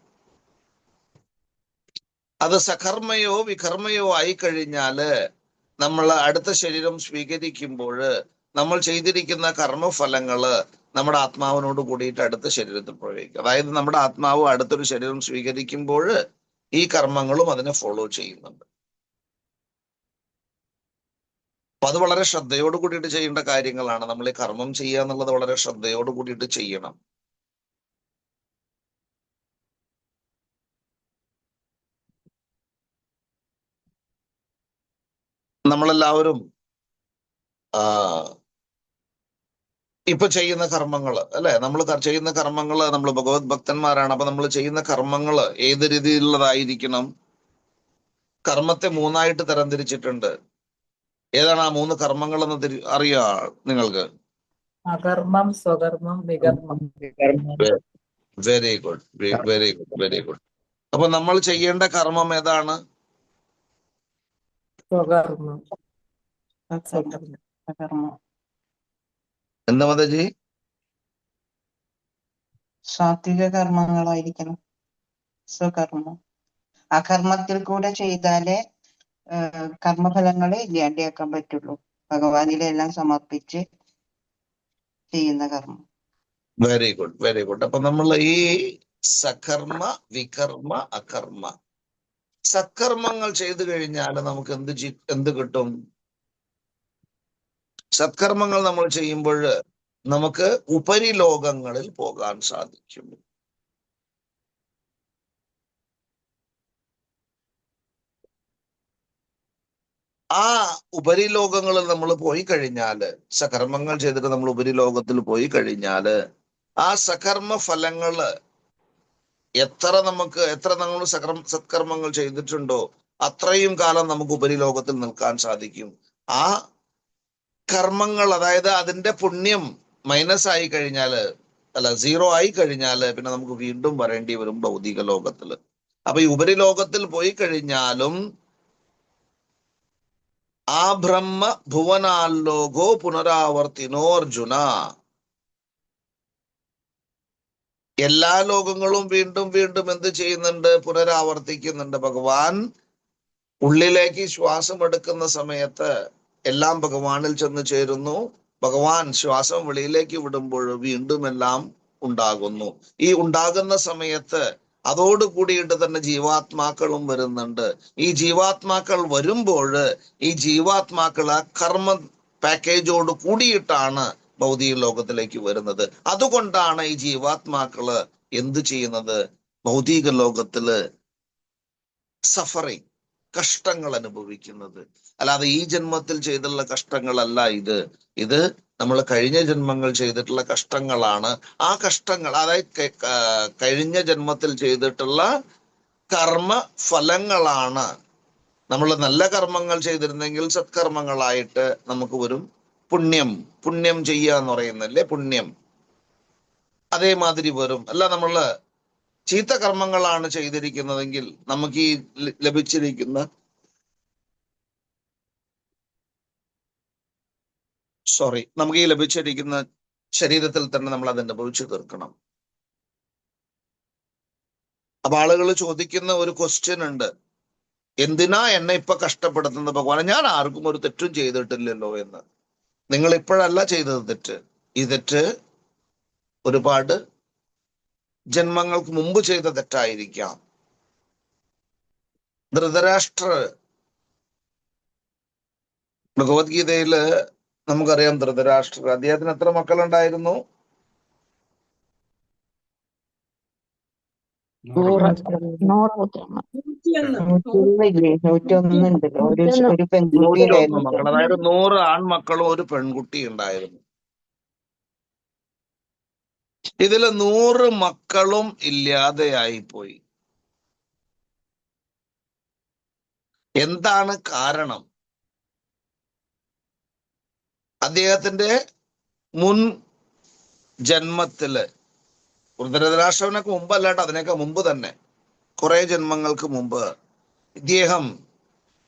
അത് സകർമ്മയോ വികർമ്മയോ ആയി കഴിഞ്ഞാല് നമ്മൾ അടുത്ത ശരീരം സ്വീകരിക്കുമ്പോൾ നമ്മൾ ചെയ്തിരിക്കുന്ന കർമ്മഫലങ്ങള് നമ്മുടെ ആത്മാവിനോട് കൂടിയിട്ട് അടുത്ത ശരീരത്തിൽ പ്രവേശിക്കും. അതായത് നമ്മുടെ ആത്മാവ് അടുത്തൊരു ശരീരം സ്വീകരിക്കുമ്പോൾ ഈ കർമ്മങ്ങളും അതിനെ ഫോളോ ചെയ്യുന്നുണ്ട്. അപ്പൊ അത് വളരെ ശ്രദ്ധയോട് കൂടിയിട്ട് ചെയ്യേണ്ട കാര്യങ്ങളാണ്. നമ്മൾ ഈ കർമ്മം ചെയ്യുക എന്നുള്ളത് വളരെ ശ്രദ്ധയോട് കൂടിയിട്ട് ചെയ്യണം. നമ്മളെല്ലാവരും ഇപ്പൊ ചെയ്യുന്ന കർമ്മങ്ങള് അല്ലെ, നമ്മൾ ചെയ്യുന്ന കർമ്മങ്ങള്, നമ്മൾ ഭഗവത് ഭക്തന്മാരാണ്. അപ്പൊ നമ്മൾ ചെയ്യുന്ന കർമ്മങ്ങള് ഏത് രീതിയിലുള്ളതായിരിക്കണം? കർമ്മത്തെ 3ആയിട്ട് തരംതിരിച്ചിട്ടുണ്ട്. ഏതാണ് ആ 3 കർമ്മങ്ങൾ എന്ന് അറിയാ നിങ്ങൾക്ക്? അകർമ്മം, സ്വകർമ്മം, വികർമ്മം. Very good, very good, very good. അപ്പൊ നമ്മൾ ചെയ്യേണ്ട കർമ്മം ഏതാണ്? സ്വകർമ്മം. എന്താ മതജി? സാത്വിക കർമ്മങ്ങളായിരിക്കണം സ്വകർമ്മം. അകർമ്മത്തിൽ കൂടെ ചെയ്താലേ കർമ്മഫലങ്ങളെ ഇല്ലാണ്ടിയാക്കാൻ പറ്റുള്ളൂ. ഭഗവാനിലെല്ലാം സമർപ്പിച്ച് ചെയ്യുന്ന കർമ്മം. Very good, very good. അപ്പൊ നമ്മൾ ഈ സകർമ്മ, വികർമ്മ, അകർമ്മ, സത്കർമ്മങ്ങൾ ചെയ്തു കഴിഞ്ഞാൽ നമുക്ക് എന്ത് കിട്ടും? സത്കർമ്മങ്ങൾ നമ്മൾ ചെയ്യുമ്പോൾ നമുക്ക് ഉപരിലോകങ്ങളിൽ പോകാൻ സാധിക്കും. ആ ഉപരിലോകങ്ങളിൽ നമ്മൾ പോയി കഴിഞ്ഞാല്, സകർമ്മങ്ങൾ ചെയ്തിട്ട് നമ്മൾ ഉപരിലോകത്തിൽ പോയി കഴിഞ്ഞാല് ആ സകർമ്മ ഫലങ്ങള് എത്ര നമ്മൾ സത്കർമ്മങ്ങൾ ചെയ്തിട്ടുണ്ടോ അത്രയും കാലം നമുക്ക് ഉപരിലോകത്തിൽ നിൽക്കാൻ സാധിക്കും. ആ കർമ്മങ്ങൾ, അതായത് അതിന്റെ പുണ്യം മൈനസ് ആയി കഴിഞ്ഞാല്, അല്ല 0 ആയി കഴിഞ്ഞാല് പിന്നെ നമുക്ക് വീണ്ടും വരേണ്ടി വരും ഭൗതിക ലോകത്തില്. അപ്പൊ ഈ ഉപരിലോകത്തിൽ പോയി കഴിഞ്ഞാലും ആ ബ്രഹ്മ ഭുവനാലോകോ പുനരാവർത്തിനോ അർജുന, എല്ലാ ലോകങ്ങളും വീണ്ടും വീണ്ടും എന്ത് ചെയ്യുന്നുണ്ട്? പുനരാവർത്തിക്കുന്നുണ്ട്. ഭഗവാൻ ഉള്ളിലേക്ക് ശ്വാസം എടുക്കുന്ന സമയത്ത് എല്ലാം ഭഗവാനിൽ ചെന്ന് ചേരുന്നു. ഭഗവാൻ ശ്വാസം വെളിയിലേക്ക് വിടുമ്പോൾ വീണ്ടും എല്ലാം ഉണ്ടാകുന്നു. ഈ ഉണ്ടാകുന്ന സമയത്ത് അതോട് കൂടിയിട്ട് തന്നെ ജീവാത്മാക്കളും വരുന്നുണ്ട്. ഈ ജീവാത്മാക്കൾ വരുമ്പോൾ ഈ ജീവാത്മാക്കൾ ആ കർമ്മ പാക്കേജോട് കൂടിയിട്ടാണ് ഭൗതിക ലോകത്തിലേക്ക് വരുന്നത്. അതുകൊണ്ടാണ് ഈ ജീവാത്മാക്കള് എന്ത് ചെയ്യുന്നത്? ഭൗതിക ലോകത്തില് സഫറിങ്, കഷ്ടങ്ങൾ അനുഭവിക്കുന്നത്. അല്ലാതെ ഈ ജന്മത്തിൽ ചെയ്തുള്ള കഷ്ടങ്ങളല്ല ഇത് നമ്മൾ കഴിഞ്ഞ ജന്മങ്ങൾ ചെയ്തിട്ടുള്ള കഷ്ടങ്ങളാണ്. ആ കഷ്ടങ്ങൾ, അതായത് കഴിഞ്ഞ ജന്മത്തിൽ ചെയ്തിട്ടുള്ള കർമ്മ ഫലങ്ങളാണ്. നമ്മൾ നല്ല കർമ്മങ്ങൾ ചെയ്തിരുന്നെങ്കിൽ സത്കർമ്മങ്ങളായിട്ട് നമുക്ക് വരും. പുണ്യം ചെയ്യുക എന്ന് പറയുന്നല്ലേ പുണ്യം, അതേമാതിരി വരും. അല്ല നമ്മള് ചീത്ത കർമ്മങ്ങളാണ് ചെയ്തിരിക്കുന്നതെങ്കിൽ നമുക്ക് ഈ ലഭിച്ചിരിക്കുന്ന ശരീരത്തിൽ തന്നെ നമ്മൾ അത് അനുഭവിച്ചു തീർക്കണം. അപ്പൊ ആളുകൾ ചോദിക്കുന്ന ഒരു ക്വസ്റ്റ്യൻ ഉണ്ട്, എന്തിനാ എന്നെ ഇപ്പൊ കഷ്ടപ്പെടുത്തുന്നത് ഭഗവാനെ? ഞാൻ ആർക്കും ഒരു തെറ്റും ചെയ്തിട്ടില്ലല്ലോ എന്ന്. നിങ്ങൾ ഇപ്പോഴല്ല ചെയ്തത് തെറ്റ്. ഈ തെറ്റ് ഒരുപാട് ജന്മങ്ങൾക്ക് മുമ്പ് ചെയ്ത തെറ്റായിരിക്കാം. ധൃതരാഷ്ട്ര ഭഗവത്ഗീതയില് നമുക്കറിയാം, ധൃതരാഷ്ട്ര അദ്ദേഹത്തിന് എത്ര മക്കളുണ്ടായിരുന്നു? നൂറ് 101 ഉണ്ടല്ലോ, ഒരു പെൺകുട്ടി 101 ഉണ്ടായിരുന്നു. മക്കൾ, അതായത് 100 ആൺമക്കളും ഒരു പെൺകുട്ടി ഉണ്ടായിരുന്നു. ഇതില് 100 മക്കളും ഇല്ലാതെയായി പോയി. എന്താണ് കാരണം? അദ്ദേഹത്തിന്റെ മുൻ ജന്മത്തില്, ധൃതരാഷ്ട്രവിനൊക്കെ മുമ്പല്ലാട്ടോ, അതിനൊക്കെ മുമ്പ് തന്നെ, കുറെ ജന്മങ്ങൾക്ക് മുമ്പ് ഇദ്ദേഹം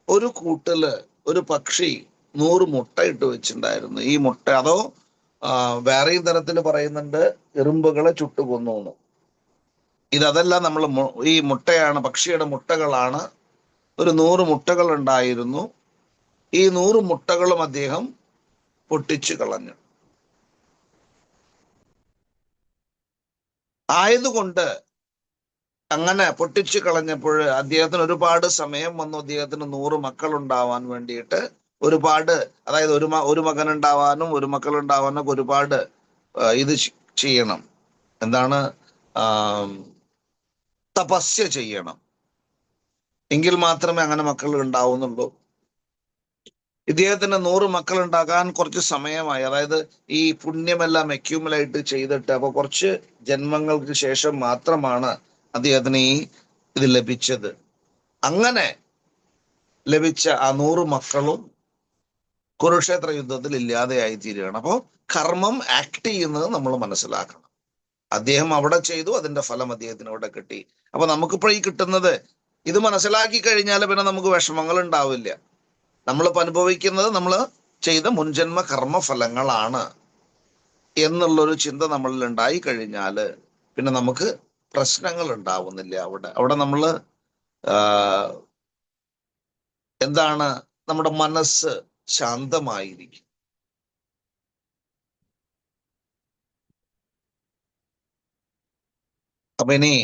ഒരു കൂട്ടില് ഒരു പക്ഷി 100 മുട്ട ഇട്ട് വെച്ചിട്ടുണ്ടായിരുന്നു. ഈ മുട്ട, അതോ വേറെയും തരത്തിൽ പറയുന്നുണ്ട് എറുമ്പുകളെ ചുട്ടുകൊന്നു. ഇതല്ല, നമ്മൾ ഈ മുട്ടയാണ്, പക്ഷിയുടെ മുട്ടകളാണ്. ഒരു 100 മുട്ടകൾ ഉണ്ടായിരുന്നു. ഈ 100 മുട്ടകളും അദ്ദേഹം പൊട്ടിച്ചു കളഞ്ഞു. ആയതുകൊണ്ട് അങ്ങനെ പൊട്ടിച്ചു കളഞ്ഞപ്പോൾ അദ്ദേഹത്തിന് ഒരുപാട് സമയം വന്നു. അദ്ദേഹത്തിന് 100 മക്കൾ ഉണ്ടാവാൻ വേണ്ടിയിട്ട് ഒരുപാട്, അതായത് ഒരു മകൻ ഉണ്ടാവാനും ഒരു മക്കൾ ഉണ്ടാവാനും ഒക്കെ ഒരുപാട് ഇത് ചെയ്യണം. എന്താണ്? തപസ്യ ചെയ്യണം. എങ്കിൽ മാത്രമേ അങ്ങനെ മക്കൾ ഉണ്ടാവുന്നുള്ളൂ. ഇദ്ദേഹത്തിന് 100 മക്കൾ ഉണ്ടാകാൻ കുറച്ച് സമയമായി. അതായത് ഈ പുണ്യമെല്ലാം അക്യൂമുലേറ്റ് ചെയ്തിട്ട്, അപ്പൊ കുറച്ച് ജന്മങ്ങൾക്ക് ശേഷം മാത്രമാണ് അദ്ദേഹത്തിന് ഈ ഇത് ലഭിച്ചത്. അങ്ങനെ ലഭിച്ച ആ 100 മക്കളും കുരുക്ഷേത്ര യുദ്ധത്തിൽ ഇല്ലാതെയായി തീരുകയാണ്. അപ്പോൾ കർമ്മം ആക്ട് ചെയ്യുന്നത് നമ്മൾ മനസ്സിലാക്കണം. അദ്ദേഹം അവിടെ ചെയ്തു, അതിന്റെ ഫലം അദ്ദേഹത്തിന് അവിടെ കിട്ടി. അപ്പൊ നമുക്കിപ്പോൾ ഈ കിട്ടുന്നത്, ഇത് മനസ്സിലാക്കി കഴിഞ്ഞാൽ പിന്നെ നമുക്ക് വിഷമങ്ങൾ ഉണ്ടാവില്ല. നമ്മളിപ്പോൾ അനുഭവിക്കുന്നത് നമ്മൾ ചെയ്ത മുൻജന്മ കർമ്മഫലങ്ങളാണ് എന്നുള്ളൊരു ചിന്ത നമ്മളിൽ ഉണ്ടായി കഴിഞ്ഞാൽ പിന്നെ നമുക്ക് പ്രശ്നങ്ങൾ ഉണ്ടാവുന്നില്ല. അവിടെ നമ്മൾ എന്താണ്, നമ്മുടെ മനസ്സ് ശാന്തമായിരിക്കും. അപ്പൊ ഇനി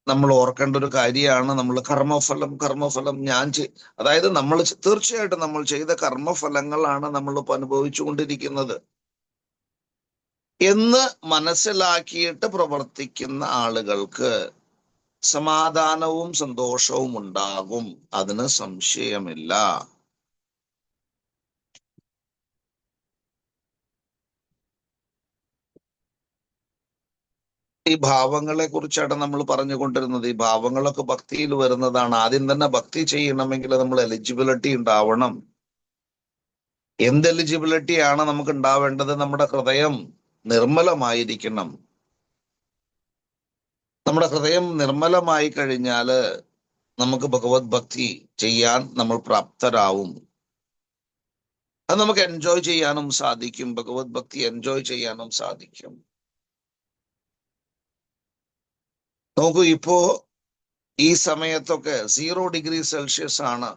നമ്മൾ ഓർക്കേണ്ട ഒരു കാര്യമാണ്, നമ്മൾ കർമ്മഫലം അതായത് നമ്മൾ തീർച്ചയായിട്ടും നമ്മൾ ചെയ്ത കർമ്മഫലങ്ങളാണ് നമ്മളിപ്പോൾ അനുഭവിച്ചുകൊണ്ടിരിക്കുന്നത് എന്ന് മനസ്സിലാക്കിയിട്ട് പ്രവർത്തിക്കുന്ന ആളുകൾക്ക് സമാധാനവും സന്തോഷവും ഉണ്ടാകും. അതിന് സംശയമില്ല. ഈ ഭാവങ്ങളെ കുറിച്ചാണ് നമ്മൾ പറഞ്ഞുകൊണ്ടിരുന്നത്. ഈ ഭാവങ്ങളൊക്കെ ഭക്തിയിൽ വരുന്നതാണ്. ആദ്യം തന്നെ ഭക്തി ചെയ്യണമെങ്കിൽ നമ്മൾ എലിജിബിലിറ്റി ഉണ്ടാവണം. എന്ത് എലിജിബിലിറ്റിയാണ് നമുക്ക് ഉണ്ടാവേണ്ടത്? നമ്മുടെ ഹൃദയം നിർമ്മലമായിരിക്കണം. നമ്മുടെ ഹൃദയം നിർമ്മലമായി കഴിഞ്ഞാല് നമുക്ക് ഭഗവത് ഭക്തി ചെയ്യാൻ നമ്മൾ പ്രാപ്തരാവും. അത് നമുക്ക് എൻജോയ് ചെയ്യാനും സാധിക്കും. ഭഗവത് ഭക്തി എൻജോയ് ചെയ്യാനും സാധിക്കും. നോക്കൂ, ഇപ്പോ ഈ സമയത്തൊക്കെ 0 ഡിഗ്രി സെൽഷ്യസ് ആണ്,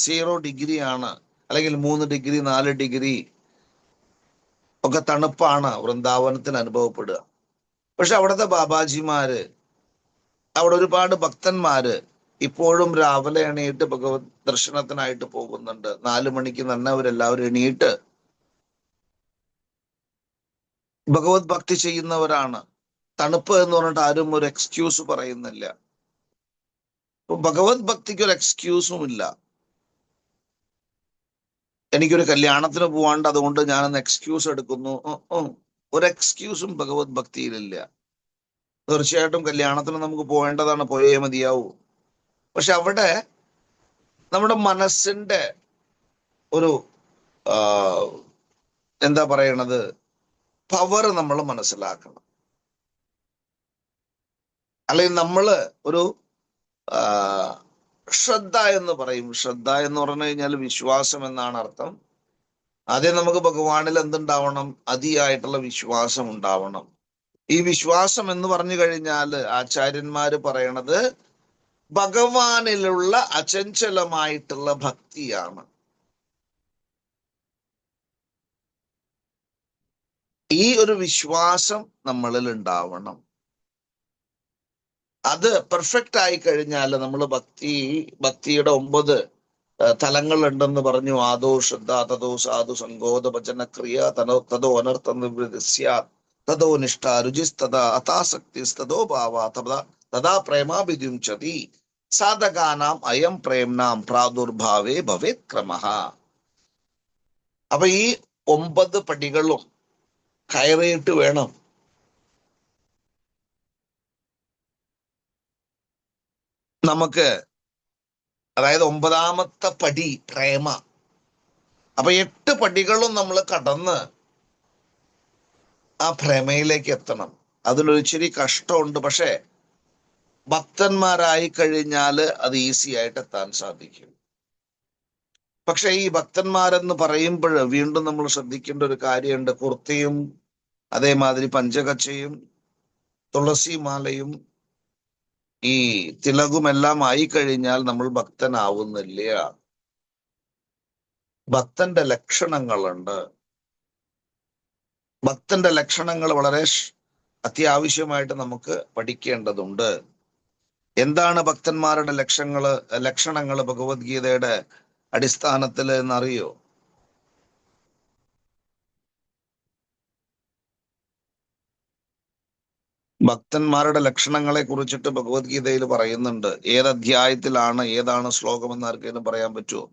0 ഡിഗ്രി ആണ്, അല്ലെങ്കിൽ 3 ഡിഗ്രി 4 ഡിഗ്രി ഒക്കെ തണുപ്പാണ് വൃന്ദാവനത്തിൽ അനുഭവപ്പെടുക. പക്ഷെ അവിടുത്തെ ബാബാജിമാര്, അവിടെ ഒരുപാട് ഭക്തന്മാര് ഇപ്പോഴും രാവിലെ എണീറ്റ് ഭഗവത് ദർശനത്തിനായിട്ട് പോകുന്നുണ്ട്. 4 മണിക്ക് തന്നെ അവരെല്ലാവരും എണീറ്റ് ഭഗവത് ഭക്തി ചെയ്യുന്നവരാണ്. തണുപ്പ് എന്ന് പറഞ്ഞിട്ട് ആരും ഒരു എക്സ്ക്യൂസ് പറയുന്നില്ല. അപ്പൊ ഭഗവത് ഭക്തിക്ക് ഒരു എക്സ്ക്യൂസും ഇല്ല. എനിക്കൊരു കല്യാണത്തിന് പോവാണ്ട് അതുകൊണ്ട് ഞാനൊന്ന് എക്സ്ക്യൂസ് എടുക്കുന്നു, ഒരു എക്സ്ക്യൂസും ഭഗവത് ഭക്തിയിലില്ല. തീർച്ചയായിട്ടും കല്യാണത്തിന് നമുക്ക് പോകേണ്ടതാണ്, പോയേ മതിയാവൂ. പക്ഷെ അവിടെ നമ്മുടെ മനസ്സിന്റെ ഒരു എന്താ പറയണത്, പവർ നമ്മൾ മനസ്സിലാക്കണം. അല്ലെങ്കിൽ നമ്മള് ഒരു ശ്രദ്ധ എന്ന് പറയും. ശ്രദ്ധ എന്ന് പറഞ്ഞു കഴിഞ്ഞാൽ വിശ്വാസം എന്നാണ് അർത്ഥം. ആദ്യം നമുക്ക് ഭഗവാനിൽ എന്തുണ്ടാവണം? അതിയായിട്ടുള്ള വിശ്വാസം ഉണ്ടാവണം. ഈ വിശ്വാസം എന്ന് പറഞ്ഞു കഴിഞ്ഞാൽ ആചാര്യന്മാര് പറയണത് ഭഗവാനിലുള്ള അചഞ്ചലമായിട്ടുള്ള ഭക്തിയാണ്. ഈ ഒരു വിശ്വാസം നമ്മളിൽ ഉണ്ടാവണം. അത് പെർഫെക്റ്റ് ആയി കഴിഞ്ഞാൽ നമ്മൾ ഭക്തിയുടെ 9 തലങ്ങൾ ഉണ്ടെന്ന് പറഞ്ഞു. ആദോ ശ്രദ്ധ, തതോ സാധു സംഗോദ ഭജന ക്രിയ, തതോ അനർത്ഥ നിവൃത്തി, തതോ നിഷ്ഠ രുചിസ്തത അതാസക്തി, തതോ ഭാവ, തഥാ പ്രേമാഭിദ്യുംചതി സാധകാനാം അയം പ്രേംനാം പ്രാദുർഭാവേ ഭവേത് ക്രമഃ. അപ്പൊ ഈ 9 പടികളും കയറിയിട്ട് വേണം നമുക്ക്, അതായത് 9ാമത്തെ പടി പ്രേമ. അപ്പൊ 8 പടികളും നമ്മൾ കടന്ന് ആ പ്രേമയിലേക്ക് എത്തണം. അതിലൊരിച്ചിരി കഷ്ടമുണ്ട്, പക്ഷെ ഭക്തന്മാരായി കഴിഞ്ഞാൽ അത് ഈസി ആയിട്ട് എത്താൻ സാധിക്കും. പക്ഷെ ഈ ഭക്തന്മാരെന്ന് പറയുമ്പോൾ വീണ്ടും നമ്മൾ ശ്രദ്ധിക്കേണ്ട ഒരു കാര്യമുണ്ട്. കുർത്തിയും അതേമാതിരി പഞ്ചകച്ചയും തുളസിമാലയും ഈ തിലകുമെല്ലാം ആയി കഴിഞ്ഞാൽ നമ്മൾ ഭക്തനാവുന്നില്ല. ഭക്തന്റെ ലക്ഷണങ്ങളുണ്ട്. ഭക്തന്റെ ലക്ഷണങ്ങൾ വളരെ അത്യാവശ്യമായിട്ട് നമുക്ക് പഠിക്കേണ്ടതുണ്ട്. എന്താണ് ഭക്തന്മാരുടെ ലക്ഷണങ്ങൾ ഭഗവത്ഗീതയുടെ അടിസ്ഥാനത്തിൽ എന്നറിയോ? ഭക്തന്മാരുടെ ലക്ഷണങ്ങളെ കുറിച്ചിട്ട് ഭഗവത്ഗീതയിൽ പറയുന്നുണ്ട്. ഏത് അധ്യായത്തിലാണ്, ഏതാണ് ശ്ലോകം എന്ന് ആർക്കെങ്കിലും പറയാൻ പറ്റുമോ?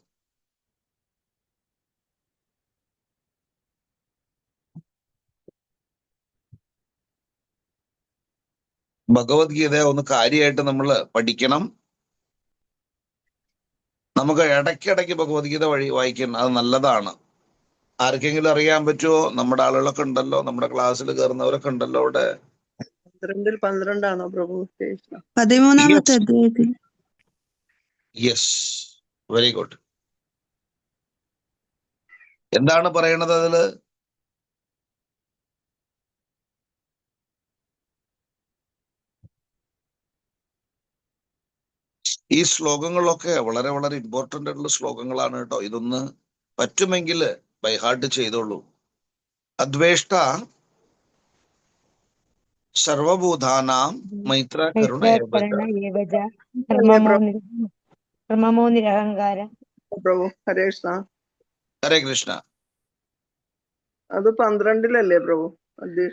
ഭഗവത്ഗീത ഒന്ന് കാര്യമായിട്ട് നമ്മൾ പഠിക്കണം. നമുക്ക് ഇടയ്ക്കിടയ്ക്ക് ഭഗവത്ഗീത വായിക്കണം, അത് നല്ലതാണ്. ആർക്കെങ്കിലും അറിയാൻ പറ്റുമോ? നമ്മുടെ ആളുകളൊക്കെ ഉണ്ടല്ലോ, നമ്മുടെ ക്ലാസ്സിൽ കയറുന്നവരൊക്കെ ഉണ്ടല്ലോ അവിടെ. 12 പ്രഭു? 13ാമത്തെ അധ്യായത്തിൽ. Yes, very good. എന്താണ് പറയണത് അതില്? ഈ ശ്ലോകങ്ങളൊക്കെ വളരെ വളരെ ഇമ്പോർട്ടന്റ് ആയിട്ടുള്ള ശ്ലോകങ്ങളാണ് കേട്ടോ. ഇതൊന്ന് പറ്റുമെങ്കിൽ ബൈഹാർട്ട് ചെയ്തോളൂ. അദ്വേഷ്ട സർവഭൂതാനാം മൈത്ര കരുണ പ്രഭു ഹരേ കൃഷ്ണ. ഹരേ കൃഷ്ണ. അത് 12-ലല്ലേ പ്രഭു?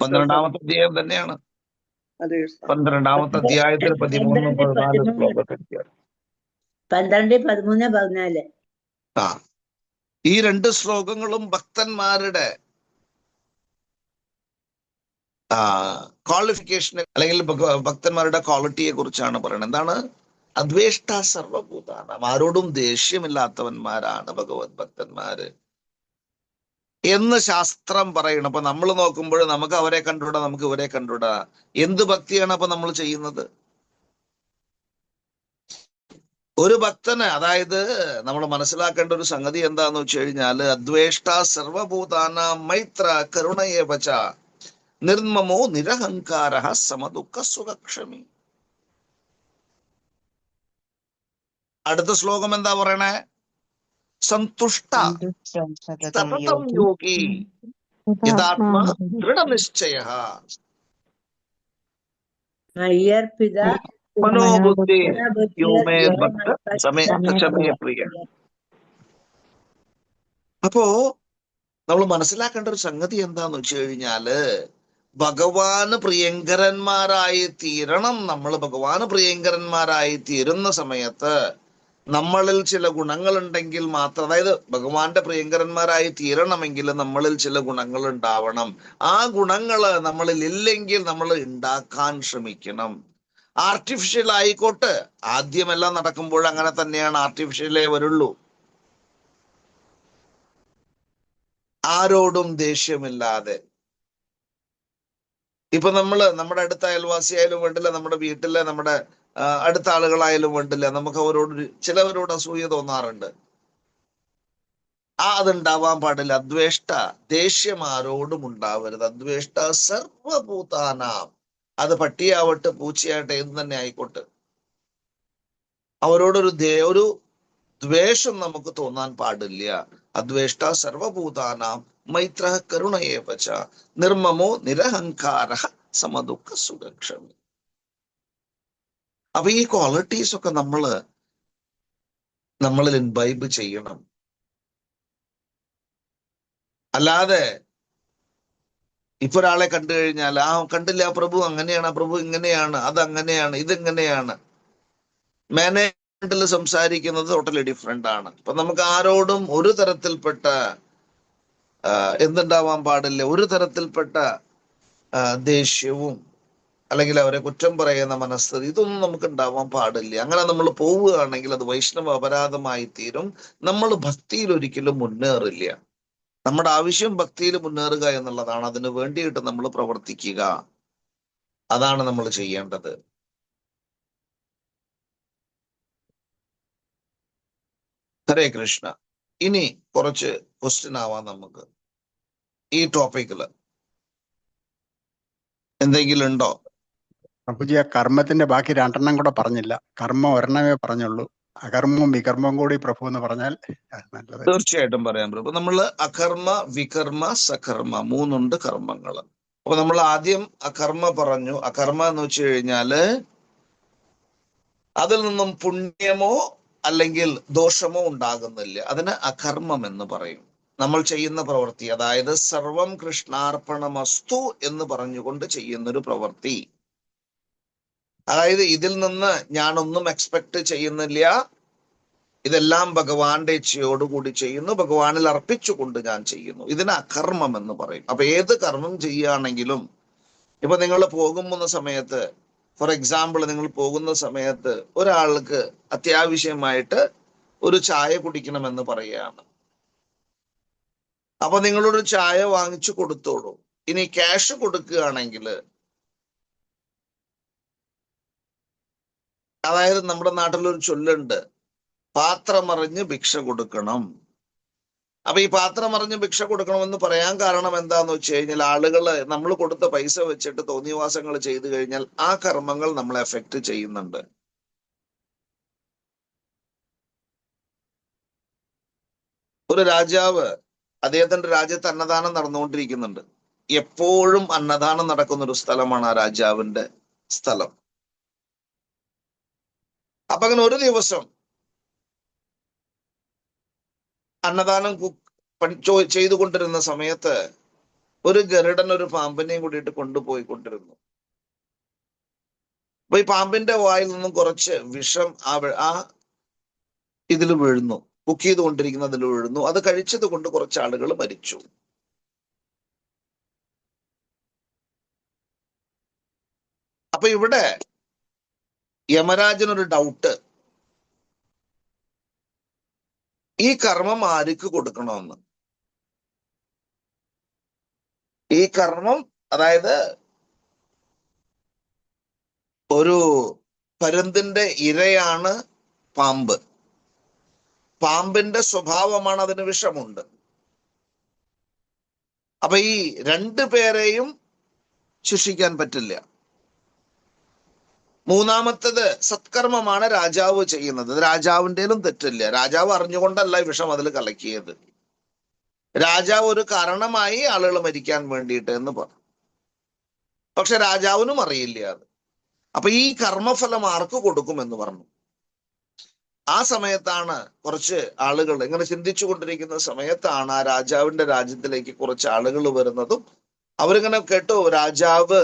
12ാമത്തെ അധ്യായം തന്നെയാണ്. ഹരേ കൃഷ്ണ. 12ാമത്തെ അധ്യായത്തിൽ 13, 14 ശ്ലോകത്തിൽ. 12, 13, 14. ആ, ഈ 2 ശ്ലോകങ്ങളും ഭക്തന്മാരുടെ ക്വാളിഫിക്കേഷനെ അല്ലെങ്കിൽ ഭക്തന്മാരുടെ ക്വാളിറ്റിയെ കുറിച്ചാണ് പറയുന്നത്. എന്താണ്? അദ്വേഷ്ട സർവഭൂതാനാം, ആരോടും ദേഷ്യമില്ലാത്തവന്മാരാണ് ഭഗവത് ഭക്തന്മാര് എന്ന് ശാസ്ത്രം പറയണം. അപ്പൊ നമ്മൾ നോക്കുമ്പോൾ നമുക്ക് അവരെ കണ്ടുകൂടാ, നമുക്ക് ഇവരെ കണ്ടുകൂടാ. എന്ത് ഭക്തിയാണ് അപ്പൊ നമ്മൾ ചെയ്യുന്നത്? ഒരു ഭക്തന്, അതായത് നമ്മൾ മനസ്സിലാക്കേണ്ട ഒരു സംഗതി എന്താന്ന് വെച്ച് കഴിഞ്ഞാൽ, അദ്വേഷ്ട സർവഭൂതാനാം മൈത്ര കരുണയേവച നിർമ്മമോ നിരഹങ്കാര സമദുഃഖ സുഖക്ഷമി. അടുത്ത ശ്ലോകം എന്താ പറയണേ? സന്തുഷ്ട സതതം യോഗി യഥാത്മാ ദൃഢനിശ്ചയഃ മയ്യർപ്പിത മനോബുദ്ധി യോമേ ഭക്ത സമയ പ്രിയ. അപ്പോ നമ്മൾ മനസ്സിലാക്കേണ്ട ഒരു സംഗതി എന്താന്ന് വെച്ച് കഴിഞ്ഞാല്, ഭഗവാന് പ്രിയങ്കരന്മാരായി തീരണം. നമ്മൾ ഭഗവാന് പ്രിയങ്കരന്മാരായി തീരുന്ന സമയത്ത് നമ്മളിൽ ചില ഗുണങ്ങളുണ്ടെങ്കിൽ മാത്രം, അതായത് ഭഗവാന്റെ പ്രിയങ്കരന്മാരായി തീരണമെങ്കിൽ നമ്മളിൽ ചില ഗുണങ്ങൾ ഉണ്ടാവണം. ആ ഗുണങ്ങള് നമ്മളിൽ ഇല്ലെങ്കിൽ നമ്മൾ ഉണ്ടാക്കാൻ ശ്രമിക്കണം. ആർട്ടിഫിഷ്യൽ ആയിക്കോട്ടെ, ആദ്യമെല്ലാം നടക്കുമ്പോൾ അങ്ങനെ തന്നെയാണ്, ആർട്ടിഫിഷ്യലേ വരുള്ളൂ. ആരോടും ദേഷ്യമില്ലാതെ. ഇപ്പൊ നമ്മുടെ അടുത്ത അയൽവാസിയായാലും വേണ്ടില്ല, നമ്മുടെ വീട്ടിലെ നമ്മുടെ അടുത്ത ആളുകളായാലും വേണ്ടില്ല, നമുക്ക് അവരോട് ചിലവരോട് അസൂയ തോന്നാറുണ്ട്. അതുണ്ടാവാൻ പാടില്ല. അദ്വേഷ്ട, ദേഷ്യം ആരോടും ഉണ്ടാവരുത്. അദ്വേഷ്ട സർവഭൂതാനാം, അത് പട്ടിയാവട്ടെ പൂച്ചയാവട്ടെ എന്ത് തന്നെ ആയിക്കോട്ടെ, അവരോടൊരു ഒരു ദ്വേഷം നമുക്ക് തോന്നാൻ പാടില്ല. അദ്വേഷ്ട സർവഭൂതാനാം മൈത്ര കരുണയേവച നിർമ്മമോ നിരഹങ്കാര സമദുഃഖ സുഖക്ഷമി. അപ്പൊ ഈ ക്വാളിറ്റീസ് ഒക്കെ നമ്മളിൽ ഇൻവൈബ് ചെയ്യണം. അല്ലാതെ ഇപ്പൊ ഒരാളെ കണ്ടു കഴിഞ്ഞാൽ കണ്ടില്ല പ്രഭു അങ്ങനെയാണ്, പ്രഭു ഇങ്ങനെയാണ്, അതങ്ങനെയാണ്, ഇതെങ്ങനെയാണ്. മാനേജ്മെന്റിൽ സംസാരിക്കുന്നത് ടോട്ടലി ഡിഫറെന്റ് ആണ്. ഇപ്പൊ നമുക്ക് ആരോടും ഒരു തരത്തിൽപ്പെട്ട എന്തുണ്ടാവാൻ പാടില്ല, ഒരു തരത്തിൽപ്പെട്ട ദേഷ്യവും അല്ലെങ്കിൽ അവരെ കുറ്റം പറയുന്ന മനസ്ഥിതി, ഇതൊന്നും നമുക്ക് ഉണ്ടാവാൻ പാടില്ല. അങ്ങനെ നമ്മൾ പോവുകയാണെങ്കിൽ അത് വൈഷ്ണവ അപരാധമായി തീരും. നമ്മൾ ഭക്തിയിൽ ഒരിക്കലും മുന്നേറില്ല. നമ്മുടെ ആവശ്യം ഭക്തിയിൽ മുന്നേറുക എന്നുള്ളതാണ്. അതിനു വേണ്ടിയിട്ട് നമ്മൾ പ്രവർത്തിക്കുക, അതാണ് നമ്മൾ ചെയ്യേണ്ടത്. ഹരേ കൃഷ്ണ. ഇനി കുറച്ച് ക്വസ്റ്റ്യൻ ആവാം നമുക്ക്. ഈ ടോപ്പിക്കില് എന്തെങ്കിലും ഉണ്ടോ? പ്രഭുജി, ആ കർമ്മത്തിന്റെ ബാക്കി 2 കൂടെ പറഞ്ഞില്ല. കർമ്മം ഒരെണ്ണമേ പറഞ്ഞുള്ളൂ. അകർമ്മവും വികർമ്മവും കൂടി പ്രഭു എന്ന് പറഞ്ഞാൽ നല്ലത്. തീർച്ചയായിട്ടും പറയാൻ പ്രഭു. നമ്മള് അകർമ്മ, വികർമ്മ, സകർമ്മ 3 ഉണ്ട് കർമ്മങ്ങൾ. അപ്പൊ നമ്മൾ ആദ്യം അകർമ്മ പറഞ്ഞു. അകർമ്മ എന്ന് വെച്ച് കഴിഞ്ഞാല് അതിൽ നിന്നും പുണ്യമോ അല്ലെങ്കിൽ ദോഷമോ ഉണ്ടാകുന്നില്ല. അതിന് അകർമ്മം എന്ന് പറയും. നമ്മൾ ചെയ്യുന്ന പ്രവൃത്തി, അതായത് സർവം കൃഷ്ണാർപ്പണമസ്തു എന്ന് പറഞ്ഞുകൊണ്ട് ചെയ്യുന്നൊരു പ്രവൃത്തി. അതായത് ഇതിൽ നിന്ന് ഞാനൊന്നും എക്സ്പെക്ട് ചെയ്യുന്നില്ല, ഇതെല്ലാം ഭഗവാന്റെ ഇച്ഛയോടുകൂടി ചെയ്യുന്നു, ഭഗവാനിൽ അർപ്പിച്ചുകൊണ്ട് ഞാൻ ചെയ്യുന്നു. ഇതിന് അകർമ്മം എന്ന് പറയും. അപ്പൊ ഏത് കർമ്മം ചെയ്യുകയാണെങ്കിലും, ഇപ്പൊ നിങ്ങൾ പോകുന്ന സമയത്ത്, ഫോർ എക്സാമ്പിൾ, നിങ്ങൾ പോകുന്ന സമയത്ത് ഒരാൾക്ക് അത്യാവശ്യമായിട്ട് ഒരു ചായ കുടിക്കണമെന്ന് പറയുകയാണ്. അപ്പൊ നിങ്ങളൊരു ചായ വാങ്ങിച്ചു കൊടുത്തോളൂ. ഇനി ക്യാഷ് കൊടുക്കുകയാണെങ്കിൽ, അതായത് നമ്മുടെ നാട്ടിലൊരു ചൊല്ലുണ്ട്, പാത്രമറിഞ്ഞ് ഭിക്ഷ കൊടുക്കണം. അപ്പൊ ഈ പാത്രമറിഞ്ഞ് ഭിക്ഷ കൊടുക്കണമെന്ന് പറയാൻ കാരണം എന്താന്ന് വെച്ച് കഴിഞ്ഞാൽ, ആളുകള് നമ്മൾ കൊടുത്ത പൈസ വെച്ചിട്ട് തോന്നിവാസങ്ങൾ ചെയ്തു കഴിഞ്ഞാൽ ആ കർമ്മങ്ങൾ നമ്മളെ എഫക്ട് ചെയ്യുന്നുണ്ട്. ഒരു രാജാവ്, അദ്ദേഹത്തിന്റെ രാജ്യത്ത് അന്നദാനം നടന്നുകൊണ്ടിരിക്കുന്നുണ്ട്. എപ്പോഴും അന്നദാനം നടക്കുന്ന ഒരു സ്ഥലമാണ് ആ രാജാവിന്റെ സ്ഥലം. അപ്പൊ അങ്ങനെ ഒരു ദിവസം അന്നദാനം ചെയ്തുകൊണ്ടിരുന്ന സമയത്ത് ഒരു ഗരുഡൻ ഒരു പാമ്പിനെയും കൂടിയിട്ട് കൊണ്ടുപോയിക്കൊണ്ടിരുന്നു. അപ്പൊ ഈ പാമ്പിന്റെ വായിൽ നിന്നും കുറച്ച് വിഷം ആ ഇതിൽ വീഴുന്നു, കുക്ക് ചെയ്തുകൊണ്ടിരിക്കുന്ന അതിൽ വീഴുന്നു. അത് കഴിച്ചത് കൊണ്ട് കുറച്ച് ആളുകൾ മരിച്ചു. അപ്പൊ ഇവിടെ യമരാജനൊരു ഡൗട്ട്, ഈ കർമ്മം ആർക്ക് കൊടുക്കണമെന്ന്. ഈ കർമ്മം, അതായത് ഒരു പരുന്തിന്റെ ഇരയാണ് പാമ്പ്. പാമ്പിന്റെ സ്വഭാവമാണ്, അതിന് വിഷമുണ്ട്. അപ്പൊ ഈ 2 പേരെയും ശിക്ഷിക്കാൻ പറ്റില്ല. മൂന്നാമത്തത് സത്കർമ്മമാണ് രാജാവ് ചെയ്യുന്നത്. രാജാവിൻ്റെലും തെറ്റില്ല. രാജാവ് അറിഞ്ഞുകൊണ്ടല്ല ഈ വിഷം അതിൽ കലക്കിയത്. രാജാവ് ഒരു കാരണമായി ആളുകൾ മരിക്കാൻ വേണ്ടിയിട്ട് എന്ന് പറഞ്ഞു. പക്ഷെ രാജാവിനും അറിയില്ല അത്. അപ്പൊ ഈ കർമ്മഫലം ആർക്ക് കൊടുക്കുമെന്ന് പറഞ്ഞു. ആ സമയത്താണ് കുറച്ച് ആളുകൾ ഇങ്ങനെ ചിന്തിച്ചു കൊണ്ടിരിക്കുന്ന സമയത്താണ് ആ രാജാവിന്റെ രാജ്യത്തിലേക്ക് കുറച്ച് ആളുകൾ വരുന്നതും അവരിങ്ങനെ കേട്ടു, രാജാവ്